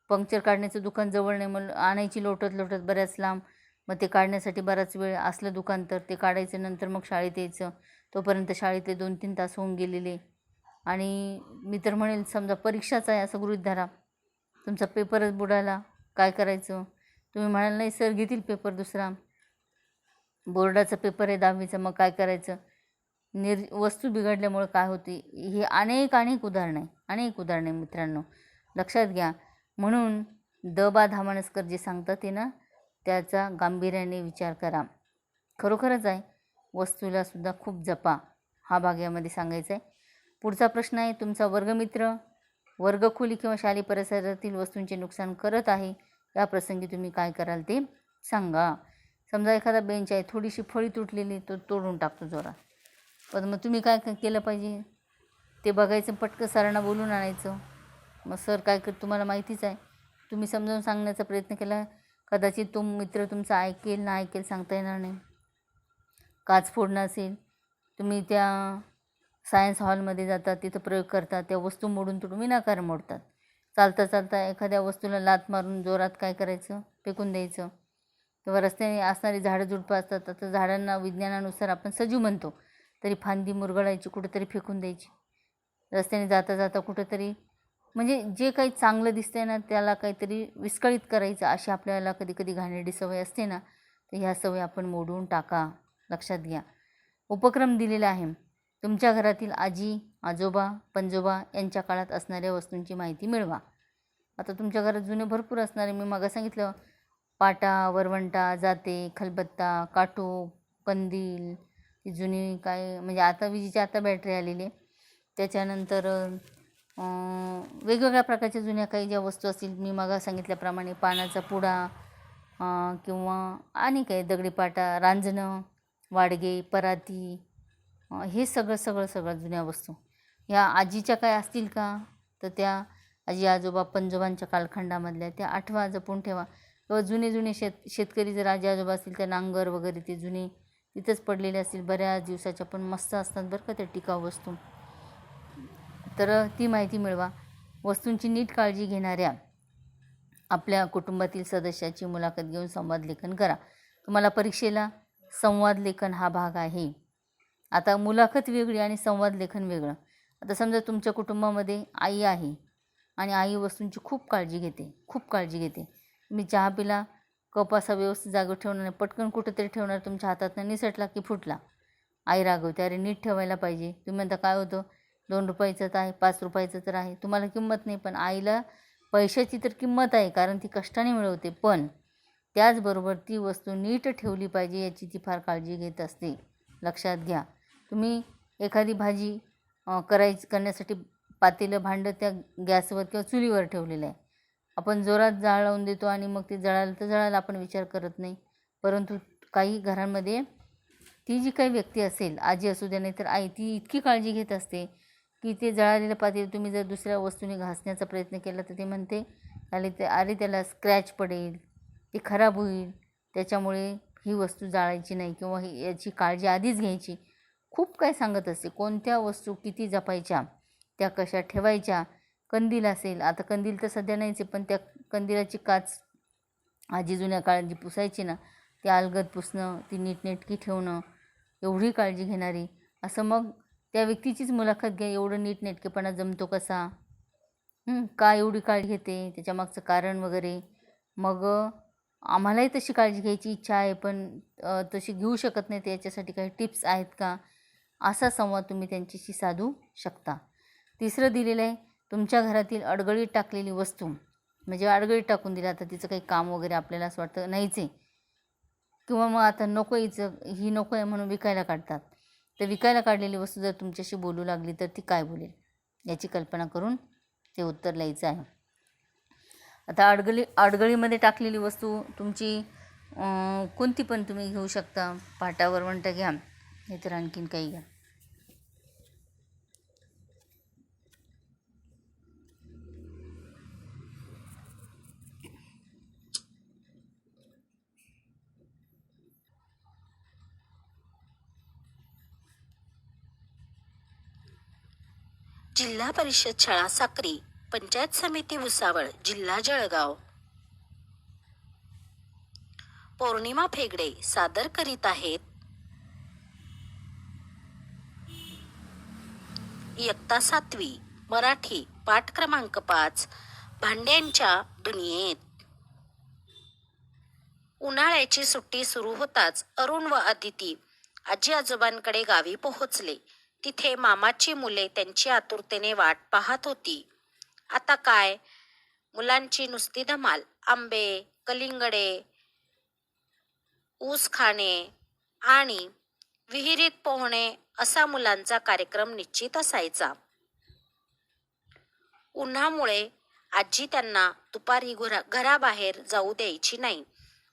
पंक्चर काढण्याचं दुकान जवळ नाही, मग आणायची लोटत लोटत बऱ्याच लांब. मग ते काढण्यासाठी बराच वेळ. असलं दुकान तर ते काढायचं, नंतर मग शाळेत यायचं. तोपर्यंत शाळेतले 2-3 तास होऊन गेलेले. आणि मी तर म्हणेल, समजा परीक्षाच आहे असं गृहीत धरा, तुमचा पेपरच बुडाला, काय करायचं? तुम्ही म्हणाल नाही सर घेतील पेपर दुसरा, बोर्डाचा पेपर आहे 10वीचा, मग काय करायचं? वस्तू बिघडल्यामुळे काय होते, हे अनेक उदाहरणे मित्रांनो, लक्षात घ्या. म्हणून द.बा. धामणस्कर जे सांगतात ते ना, त्याचा गांभीर्याने विचार करा. खरोखरच आहे, वस्तूला सुद्धा खूप जपा. हा भाग यामध्ये सांगायचा आहे. पुढचा प्रश्न आहे, तुमचा वर्गमित्र वर्गखोली किंवा शालेय परिसरातील वस्तूंचे नुकसान करत आहे, या प्रसंगी तुम्ही काय कराल ते सांगा. समजा एखादा बेंच आहे, थोडीशी फळी तुटलेली, तो तोडून टाकतो जोरात. पण मग तुम्ही काय केलं पाहिजे? ते बघायचं, पटकन सरांना बोलून आणायचं. मग सर काय तुम्हाला माहितीच आहे. तुम्ही समजावून सांगण्याचा प्रयत्न केला, कदाचित तो मित्र तुमचा ऐकेल ना ऐकेल सांगता येणार नाही. काच फोडणं असेल, तुम्ही त्या सायन्स हॉलमध्ये जातात, तिथं प्रयोग करतात, त्या वस्तू मोडून तुडून विनाकारण मोडतात. चालता चालता एखाद्या वस्तूला लाथ मारून जोरात काय करायचं? फेकून द्यायचं. किंवा रस्त्याने असणारी झाडं झुडपं असतात, आता झाडांना विज्ञानानुसार आपण सजीव म्हणतो, तरी फांदी मुरगळायची, कुठेतरी फेकून द्यायची. रस्त्याने जाता जाता कुठेतरी, म्हणजे जे काही चांगलं दिसतंय ना त्याला काहीतरी विस्कळीत करायचं, अशी आपल्याला कधी कधी घाणेरडी सवय असते ना, तर ह्या सवय आपण मोडून टाका. लक्षात घ्या. उपक्रम दिलेला आहे, तुमच्या घरातील आजी आजोबा पणजोबा यांच्या काळात असणाऱ्या वस्तूंची माहिती मिळवा. आता तुमच्या घरात जुने भरपूर असणारे, मी मागं सांगितलं, पाटा, वरवंटा, जाते, खलबत्ता, काटो, कंदील, ती जुनी काय, म्हणजे आता विजेची आता बॅटरी आलेली आहे. त्याच्यानंतर वेगवेगळ्या प्रकारच्या जुन्या काही ज्या वस्तू असतील, मी मागं सांगितल्याप्रमाणे पानाचा पुडा, किंवा आणि काय दगडी पाटा, रांजणं, वाडगे, पराती, हे सगळं जुन्या वस्तू ह्या आजीच्या काय असतील का, तर त्या आजी आजोबा पणजोबांच्या कालखंडामधल्या त्या आठवा, जपून ठेवा. किंवा जुने शेतकरी जर आजी आजोबा असतील, त्या नांगर वगैरे ते जुने तिथंच पडलेले असतील बऱ्याच दिवसाच्या, पण मस्त असतात बरं का त्या टिकाऊ वस्तू, तर ती माहिती मिळवा. वस्तूंची नीट काळजी घेणाऱ्या आपल्या कुटुंबातील सदस्याची मुलाखत घेऊन संवाद लेखन करा. तुम्हाला परीक्षेला संवाद लेखन हा भाग आहे. आता मुलाखत वेगळी आणि संवाद लेखन वेगळं. आता समजा तुमच्या कुटुंबामध्ये आई आहे आणि आई वस्तूंची खूप काळजी घेते. तुम्ही चहा पिला, कप असा व्यवस्थित जागेवर ठेवणार नाही, पटकन कुठेतरी ठेवणार, तुमच्या हातातनं निसटला की फुटला. आई रागवते, अरे नीट ठेवायला पाहिजे. तुम्ही म्हणता काय होतं, 2 रुपयाचं तर आहे, 5 रुपयाचं तर आहे, तुम्हाला किंमत नाही. पण आईला पैशाची तर किंमत आहे, कारण ती कष्टाने मिळवते, पण त्याचबरोबर ती वस्तू नीट ठेवली पाहिजे याची ती फार काळजी घेत असते. लक्षात घ्या. तुम्ही एखादी भाजी करण्यासाठी पातेलं भांडं त्या गॅसवर किंवा चुलीवर ठेवलेलं आहे, आपण जोरात जाळ लावून देतो आणि मग ते जळायला आपण विचार करत नाही. परंतु काही घरांमध्ये ती जी काही व्यक्ती असेल, आजी असू दे नाही तर आई, ती इतकी काळजी घेत असते की ते जळालेलं पातेलं तुम्ही जर दुसऱ्या वस्तूने घासण्याचा प्रयत्न केला तर ते म्हणते अरे त्याला स्क्रॅच पडेल, ते खराब होईल, त्याच्यामुळे ही वस्तू जाळायची नाही किंवा याची काळजी आधीच घ्यायची. खूप काय सांगत असते, कोणत्या वस्तू किती जपायच्या, त्या कशा ठेवायच्या. कंदील असेल, आता कंदील तर सध्या नाहीच आहे, पण त्या कंदिलाची काच आजी जुन्या काळात जी पुसायची ना, ती अलगद पुसणं, ती नीटनेटकी ठेवणं, एवढी काळजी घेणारी. असं मग त्या व्यक्तीचीच मुलाखत घ्या, एवढं नीटनेटकेपणा जमतो कसा, का एवढी काळजी घेते, त्याच्यामागचं कारण वगैरे. मग आम्हालाही तशी काळजी घ्यायची इच्छा आहे, पण तशी घेऊ शकत नाही, त्याच्यासाठी काही टिप्स आहेत का, असा संवाद तुम्ही त्यांच्याशी साधू शकता. तिसरं दिलेलं आहे, तुमच्या घरातील अडगळीत टाकलेली वस्तू, म्हणजे अडगळीत टाकून दिला, आता तिचं काही काम वगैरे आपल्याला असं वाटतं नाहीच आहे, किंवा मग आता नको ही नको आहे म्हणून विकायला काढतात. तर विकायला काढलेली वस्तू जर तुमच्याशी बोलू लागली तर ती काय बोलेल? याची कल्पना करून ते उत्तर लिहायचं आहे. आता अडगळीमध्ये टाकलेली वस्तू तुमची कोणती पण तुम्ही घेऊ शकता. पाटावर वरवंटा घ्या, नाहीतर आणखीन काही घ्या. जिल्हा परिषद शाळा साक्री, पंचायत समिती भुसावळ, जिल्हा जळगाव. पौर्णिमा फेगडे सादर करीत आहेत इयत्ता 7वी मराठी पाठ क्रमांक 5 भांड्यांच्या दुनियेत. उन्हाळ्याची सुट्टी सुरू होताच अरुण व अदिती आजी आजोबांकडे गावी पोहोचले. तिथे मामाची मुले त्यांची आतुरतेने वाट पाहत होती. आता काय, मुलांची नुसती धमाल. आंबे, कलिंगडे, ऊस खाणे आणि विहिरीत पोहणे असा मुलांचा कार्यक्रम निश्चित असायचा. उन्हामुळे आजी त्यांना दुपारी घराबाहेर जाऊ द्यायची नाही.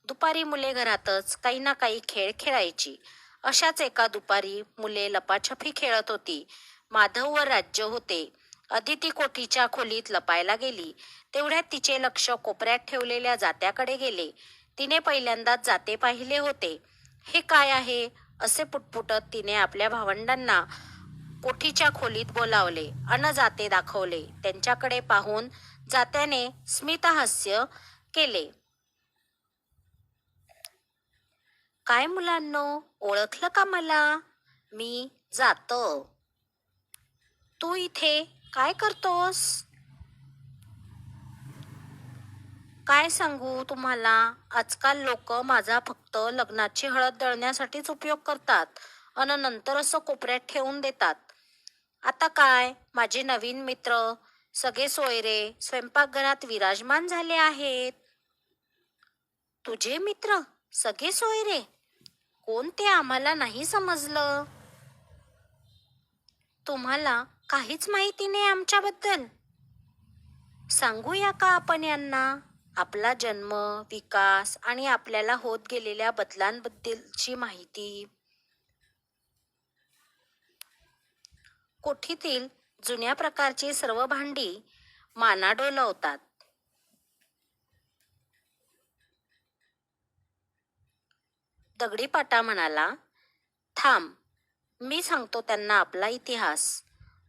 दुपारी मुले घरातच काही ना काही खेळ खेळायची. अशाच एका दुपारी मुले लपाछपी खेळत होती. माधव व राज्य होते. अदिती कोठीच्या खोलीत लपायला गेली. तेवढ्यात तिचे लक्ष कोपऱ्यात ठेवलेल्या जात्याकडे गेले. तिने पहिल्यांदाच जाते पाहिले होते. हे काय आहे असे पुटपुटत तिने आपल्या भावंडांना कोठीच्या खोलीत बोलावले अन जाते दाखवले. त्यांच्याकडे पाहून जात्याने स्मितहास्य केले. काय मुलांनो, ओळखलं का मला? मी जातो. तू इथे काय करतोस? काय सांगू तुम्हाला, आजकाल लोक माझा फक्त लग्नाची हळद दळण्यासाठीच उपयोग करतात अन नंतर असं कोपऱ्यात ठेवून देतात. आता काय, माझे नवीन मित्र सगळे सोयरे स्वयंपाकघरात विराजमान झाले आहेत. तुझे मित्र सगळे सोयरे कोण ते आम्हाला नाही समजलं. तुम्हाला काहीच माहिती नाही आमच्याबद्दल? सांगूया का आपण यांना आपला जन्म, विकास आणि आपल्याला होत गेलेल्या बदलांबद्दलची माहिती? कोठीतील जुन्या प्रकारची सर्व भांडी माना डोलवतात. दगडी पाटा म्हणाला, थांब, मी सांगतो त्यांना आपला इतिहास.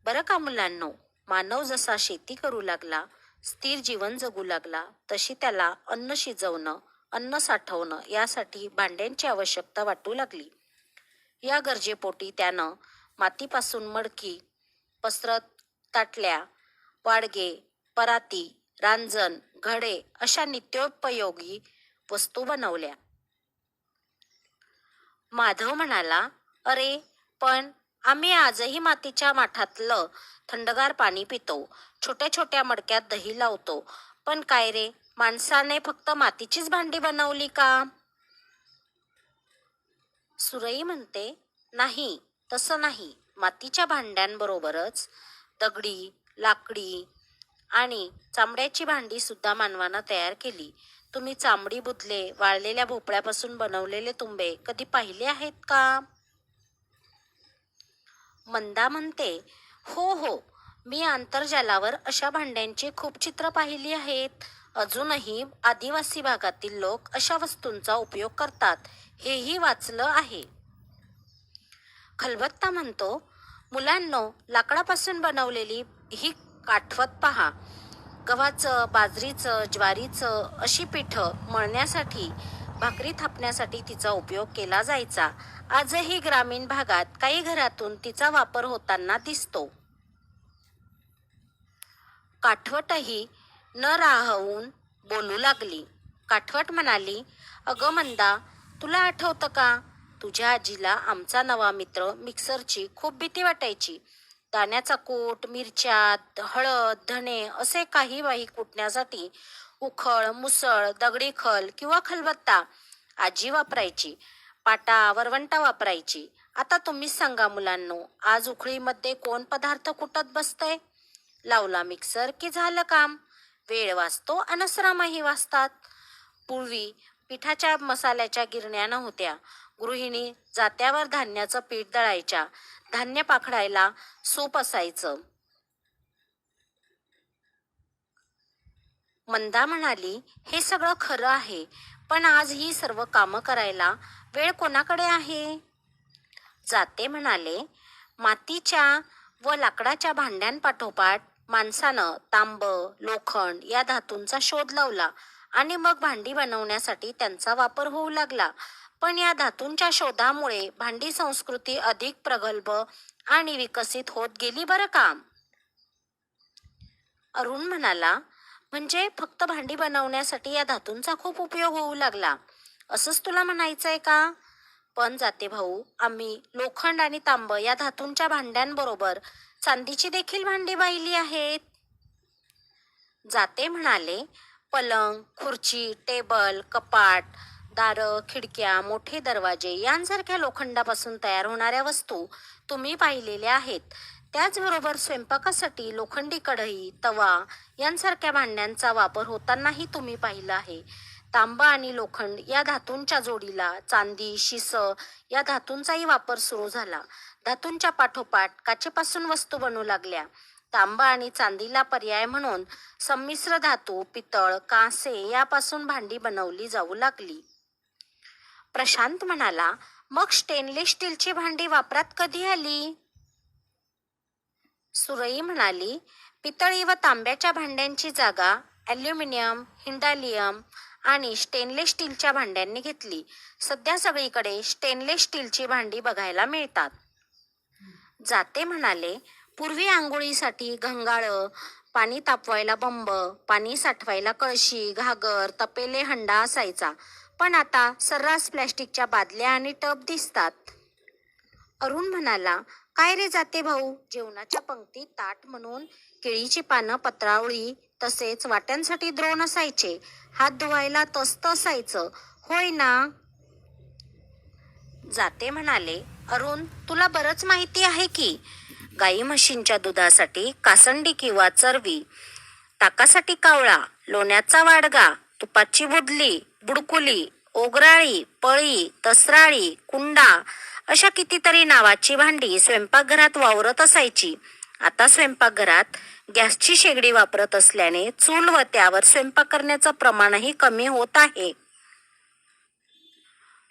बरं का मुलांनो, मानव जसा शेती करू लागला, स्थिर जीवन जगू लागला, तशी त्याला अन्न शिजवणं, अन्न साठवणं यासाठी भांड्यांची आवश्यकता वाटू लागली. या गरजेपोटी त्यानं मातीपासून मडकी, पसरत, ताटल्या, वाडगे, पराती, रांजण, घडे अशा नित्योपयोगी वस्तू बनवल्या. माधव म्हणाला, अरे पण आम्ही आजही मातीच्या माठातलं थंडगार पाणी पितो, छोट्या छोट्या मडक्यात दही लावतो. पण काय रे, माणसाने फक्त मातीचीच भांडी बनवली का? सुरई म्हणते, नाही, तसं नाही. मातीच्या भांड्यांबरोबरच दगडी, लाकडी आणि चामड्याची भांडी सुद्धा मानवानं तयार केली. तुम्ही चामडी बुदले, वाळलेल्या भोपळ्यापासून बनवलेले तुंबे कधी पाहिले आहेत का? मंदा म्हणते, हो हो, मी आंतरजालावर अशा भांड्यांची खूप चित्र पाहिली आहेत. अजूनही आदिवासी भागातील लोक अशा वस्तूंचा उपयोग करतात, हेही वाचलं आहे. खलबत्ता म्हणतो, मुलांनो, लाकडापासून बनवलेली ही काठवत पहा. गव्हाचं, बाजरीचं, ज्वारीचं अशी पिठं मळण्यासाठी, भाकरी थापण्यासाठी तिचा उपयोग केला जायचा. आजही ग्रामीण भागात काही घरातून तिचा वापर होताना दिसतो. काठवटही न राहवून बोलू लागली. काठवट म्हणाली, अगं मंदा, तुला आठवतं का, तुझ्या आजीला आमचा नवा मित्र मिक्सरची खूप भीती वाटायची. दाण्याचा कूट, मिरच्या, हळद, धणे असे काही बाही कुटण्यासाठी उखळ, मुसळ, दगडी खल किंवा खलबत्ता आजी वापरायची. पाटा, वरवंटा वापरायची. आता तुम्हीच सांगा मुलांनो, आज उखळीमध्ये कोण पदार्थ कुटत बसतंय? लावला मिक्सर की झालं काम. वेळ वाचतो आणि श्रमही वाचतात. पूर्वी पिठाच्या मसाल्याच्या गिरण्या नव्हत्या. गृहिणी जात्यावर धान्याचं पीठ दळायच्या. धान्य पाखडायला सूप असायचं. मंदा म्हणाली, हे सगळं खरं आहे, पण आज ही सर्व कामं करायला वेळ कोणाकडे आहे? जाते म्हणाले, मातीच्या व लाकडाच्या भांड्यांपाठोपाठ माणसानं तांब, लोखंड या धातूंचा शोध लावला आणि मग भांडी बनवण्यासाठी त्यांचा वापर होऊ लागला. पण या धातूंच्या शोधामुळे भांडी संस्कृती अधिक प्रगल्भ आणि विकसित होत गेली बरं का. अरुण म्हणाला, म्हणजे फक्त भांडी बनवण्यासाठी या धातूंचा खूप उपयोग होऊ लागला असंच तुला म्हणायचंय का? पण जाते भाऊ, आम्ही लोखंड आणि तांब या धातूंच्या भांड्यांबरोबर चांदीची देखील भांडी पाहिली आहेत. जाते म्हणाले, पलंग, खुर्ची, टेबल, कपाट, दारं, खिडक्या, मोठे दरवाजे यांसारख्या लोखंडापासून तयार होणाऱ्या वस्तू तुम्ही पाहिलेल्या आहेत. त्याचबरोबर स्वयंपाकासाठी लोखंडी कढई, तवा यांसारख्या भांड्यांचा वापर होतानाही तुम्ही पाहिलं आहे. तांबा आणि लोखंड या धातूंच्या जोडीला चांदी, शिस या धातूंचाही वापर सुरू झाला. धातूंच्या पाठोपाठ काचेपासून वस्तू बनू लागल्या. तांबा आणि चांदीला पर्याय म्हणून संमिश्र धातू, पितळ, कांसे यापासून भांडी बनवली जाऊ लागली. प्रशांत म्हणाला, मग स्टेनलेस स्टीलची भांडी वापरात कधी आली? सुरई म्हणाली, पितळी व तांब्याच्या भांड्यांची जागा ॲल्युमिनियम, हिंडालियम आणि स्टेनलेस स्टीलच्या भांड्यांनी घेतली. सध्या सगळीकडे स्टेनलेस स्टीलची भांडी बघायला मिळतात. जाते म्हणाले, पूर्वी आंघोळीसाठी घंगाळं, पाणी तापवायला बंब, पाणी साठवायला कळशी, घागर, तपेले, हंडा असायचा. पण आता सर्रास प्लॅस्टिकच्या बादल्या आणि टब दिसतात. अरुण म्हणाला, काय रे जाते भाऊ, जेवणाच्या पंक्तीत ताट म्हणून केळीची पानं, पत्रावळी तसेच वाट्यांसाठी द्रोण असायचे. हात धुवायला तस्त असायचं, होय ना? जाते म्हणाले, अरुण, तुला बरंच माहिती आहे की. गाई म्हशींच्या दुधासाठी कासंडी किंवा चरवी, ताकासाठी कावळा, लोण्याचा वाडगा, तुपाची बुदली, बुडकुली, ओगराळी, पळी, तसराळी, कुंडा अशा कितीतरी नावाची भांडी स्वयंपाकघरात वावरत असायची. आता स्वयंपाकघरात गॅसची शेगडी वापरत असल्याने चूल व त्यावर स्वयंपाक करण्याचं प्रमाणही कमी होत आहे.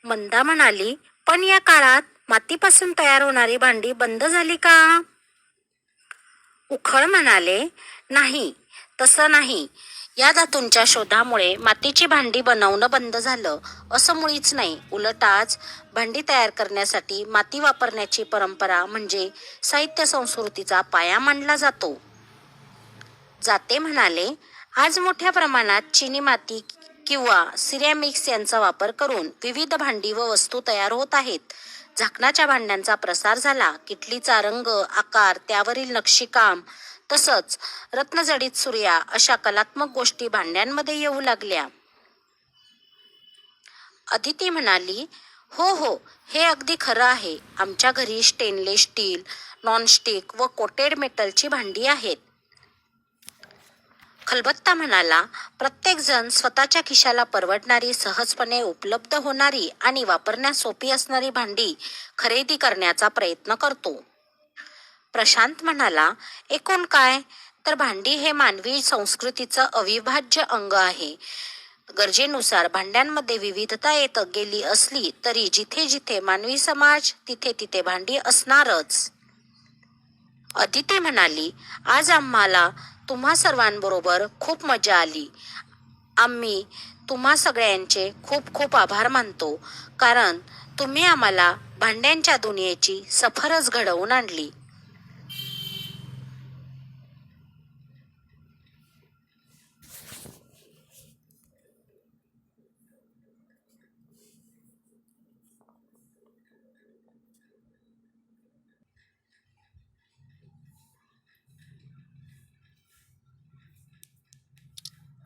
मंदा म्हणाली, पण या काळात मातीपासून तयार होणारी भांडी बंद झाली का? उखळ म्हणाले, नाही, तसं नाही. या धातूंच्या शोधामुळे मातीची भांडी बनवणं बंद झालं असं मुळीच नाही. उलट आज भांडी तयार करण्यासाठी माती वापरण्याची परंपरा म्हणजे साहित्य संस्कृतीचा पाया मानला जातो. जाते म्हणाले, आज मोठ्या प्रमाणात चिनी माती किंवा सिरॅमिक्स यांचा वापर करून विविध भांडी व वस्तू तयार होत आहेत. झाकणाच्या भांड्यांचा प्रसार झाला. किटलीचा रंग, आकार, त्यावरील नक्षीकाम तसंच रत्नजडित सुर्या अशा कलात्मक गोष्टी भांड्यांमध्ये येऊ लागल्या. अदिती म्हणाली, हो, हे अगदी खरं आहे. आमच्या घरी स्टेनलेस स्टील, नॉनस्टिक व कोटेड मेटलची भांडी आहेत. खलबत्ता म्हणाला, प्रत्येक जण स्वतःच्या खिशाला परवडणारी, सहजपणे उपलब्ध होणारी आणि वापरण्यास सोपी असणारी भांडी खरेदी करण्याचा प्रयत्न करतो. प्रशांत म्हणाला, एकूण काय तर भांडी हे मानवी संस्कृतीचं अविभाज्य अंग आहे. गरजेनुसार भांड्यांमध्ये विविधता येत गेली असली तरी जिथे जिथे मानवी समाज तिथे तिथे भांडी असणारच. अदिती म्हणाली, आज आम्हाला तुम्हा सर्वांबरोबर खूप मजा आली. आम्ही तुम्हा सगळ्यांचे खूप खूप आभार मानतो, कारण तुम्ही आम्हाला भांड्यांच्या दुनियेची सफरच घडवून आणली.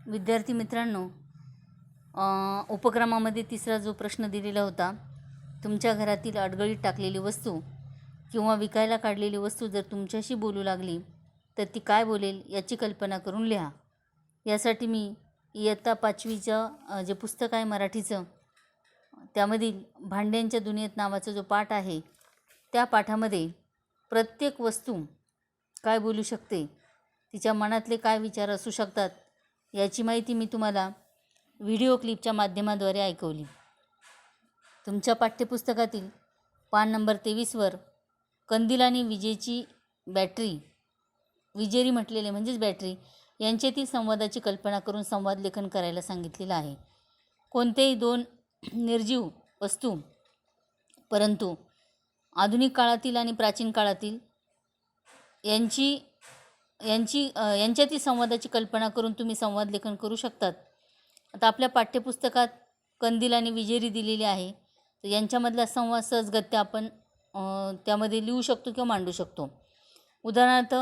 विद्यार्थी मित्रांनो, उपक्रमामध्ये तिसरा जो प्रश्न दिलेला होता, तुमच्या घरातील अडगळीत टाकलेली वस्तू किंवा विकायला काढलेली वस्तू जर तुमच्याशी बोलू लागली तर ती काय बोलेल याची कल्पना करून लिहा. यासाठी मी इयत्ता 5वीचं जे पुस्तक आहे मराठीचं, त्यामधील भांड्यांच्या दुनियेत नावाचा जो पाठ आहे, त्या पाठामध्ये प्रत्येक वस्तू काय बोलू शकते, तिच्या मनातले काय विचार असू शकतात, याची माहिती मी तुम्हाला व्हिडिओ क्लिपच्या माध्यमाद्वारे ऐकवली. तुमच्या पाठ्यपुस्तकातील पान नंबर 23वर कंदील आणि विजेची बॅटरी, विजेरी म्हटलेले म्हणजेच बॅटरी, यांच्यातील संवादाची कल्पना करून संवाद लेखन करायला सांगितलेलं आहे. कोणतेही दोन निर्जीव वस्तू, परंतु आधुनिक काळातील आणि प्राचीन काळातील यांच्यातील संवादाची कल्पना करून तुम्ही संवाद लेखन करू शकतात. आता आपल्या पाठ्यपुस्तकात कंदील आणि विजेरी दिलेली आहे, तर यांच्यामधला संवाद सहजगत्या आपण त्यामध्ये लिहू शकतो किंवा मांडू शकतो. उदाहरणार्थ,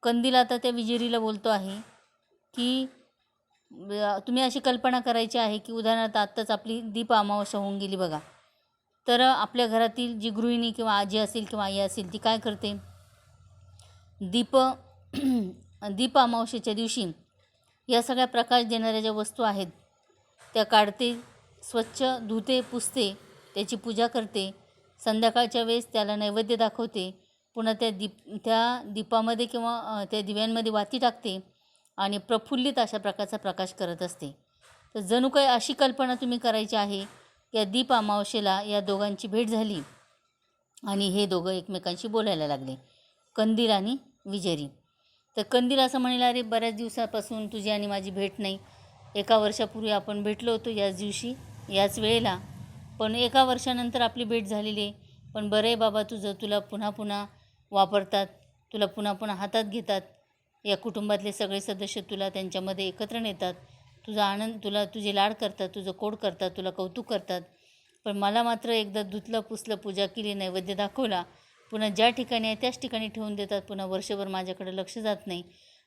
कंदील आता त्या विजेरीला बोलतो आहे की तुम्ही अशी कल्पना करायची आहे की उदाहरणार्थ आत्ताच आपली दीप अमावस्या होऊन गेली बघा. तर आपल्या घरातील जी गृहिणी किंवा आजी असेल किंवा आई असेल, ती काय करते, दीप अमावस्येच्या दिवशी या सगळ्या प्रकाश देणाऱ्या ज्या वस्तू आहेत त्या काढते, स्वच्छ धुते, पुसते, त्याची पूजा करते, संध्याकाळच्या वेळेस त्याला नैवेद्य दाखवते, पुन्हा त्या दीपामध्ये किंवा त्या दिव्यांमध्ये वाती टाकते आणि प्रफुल्लित अशा प्रकारचा प्रकाश करत असते. तर जणू काही अशी कल्पना तुम्ही करायची आहे, या दीप अमावस्येला या दोघांची भेट झाली आणि हे दोघं एकमेकांशी बोलायला लागले, कंदील आणि विजेरी. तर कंदील असं म्हणेल, अरे बऱ्याच दिवसापासून तुझी आणि माझी भेट नाही, 1 वर्षापूर्वी आपण भेटलो होतो याच दिवशी याच वेळेला, पण 1 वर्षानंतर आपली भेट झालेली आहे, पण बरं आहे बाबा तुझं, तुला पुन्हा पुन्हा वापरतात, तुला पुन्हा पुन्हा हातात घेतात, या कुटुंबातले सगळे सदस्य तुला त्यांच्यामध्ये एकत्र नेतात, तुझा आनंद, तुझे लाड करतात, तुझं कोड करतात, तुला कौतुक करतात, पण मला मात्र एकदा धुतलं, पुसलं, पूजा केली, नैवेद्य दाखवला, पुन्हा ज्या ठिकाणी आहे त्याच ठिकाणी ठेवून देतात, पुन्हा वर्षभर माझ्याकडे लक्ष जात नाही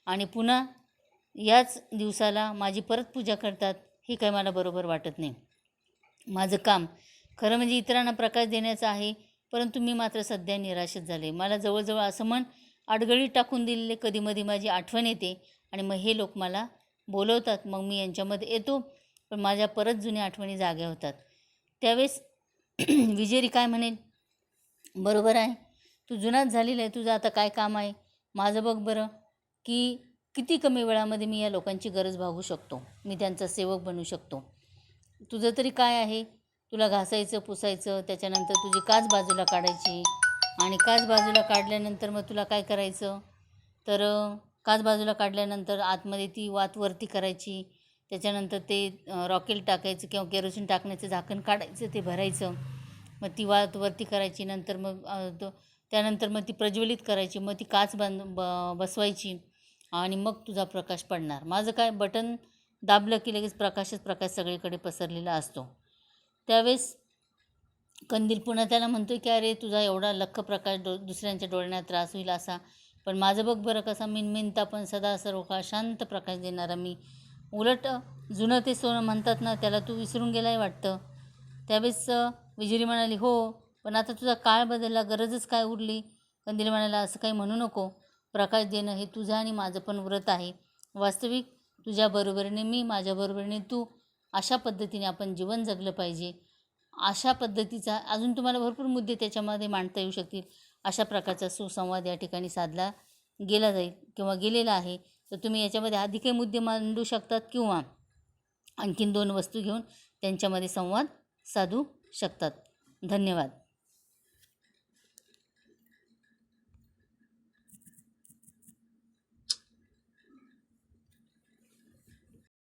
आणि पुन्हा याच दिवसाला माझी परत पूजा करतात. हे काय मला बरोबर वाटत नाही. माझं काम खरं म्हणजे इतरांना प्रकाश देण्याचं आहे, परंतु मी मात्र सध्या निराशेत झाले. मला जवळजवळ असं मन अडगळीत टाकून दिलेले कधीमधी माझी आठवण येते आणि मग हे लोक मला बोलवतात, मग मी यांच्यामध्ये येतो, पण माझ्या परत जुन्या आठवणी जाग्या होतात. त्यावेळेस विजेरी काय म्हणेल, बरोबर आहे, तू जुनाच झालेला आहे, तुझं आता काय काम आहे, माझं बघ बरं की किती कमी वेळामध्ये मी या लोकांची गरज भागू शकतो, मी त्यांचा सेवक बनू शकतो. तुझं तरी काय आहे, तुला घासायचं, पुसायचं, त्याच्यानंतर तुझी काच बाजूला काढायची आणि काच बाजूला काढल्यानंतर मग तुला काय करायचं, तर काच बाजूला काढल्यानंतर आतमध्ये ती वात वरती करायची, त्याच्यानंतर ते रॉकेल टाकायचं किंवा केरोसिन टाकण्याचं झाकण काढायचं, ते भरायचं, मग ती वात वरती करायची, नंतर मग त्यानंतर मग ती प्रज्वलित करायची, मग ती काच बसवायची आणि मग तुझा प्रकाश पडणार. माझं काय, बटन दाबलं की लगेच प्रकाशच प्रकाश सगळीकडे पसरलेला असतो. त्यावेळेस कंदील पुन्हा त्याला म्हणतो की अरे तुझा एवढा लख्ख प्रकाश दुसऱ्यांच्या डोळ्यांना त्रास होईल असा, पण माझं बघ बरं कसा मिनमिनता पण सदा सर्व काळ शांत प्रकाश देणारा मी, उलट जुनं ते सोनं म्हणतात ना, त्याला तू विसरून गेलाय वाटतं. त्यावेळेस विजेरी म्हणाली, हो, पण आता तुझा काळ बदलला, गरजच काय उरली. कंदील म्हणाला, असं काही म्हणू नको, प्रकाश देणं हे तुझं आणि माझं पण व्रत आहे. वास्तविक तुझ्याबरोबरीने मी, माझ्याबरोबरीने तू, अशा पद्धतीने आपण जीवन जगलं पाहिजे. अशा पद्धतीचा अजून तुम्हाला भरपूर मुद्दे त्याच्यामध्ये मांडता येऊ शकतील. अशा प्रकारचा सुसंवाद या ठिकाणी साधला गेला जाईल किंवा गेलेला आहे. तर तुम्ही याच्यामध्ये अधिक मुद्दे मांडू शकतात किंवा आणखीन 2 वस्तू घेऊन त्यांच्यामध्ये संवाद साधू शकतात. धन्यवाद.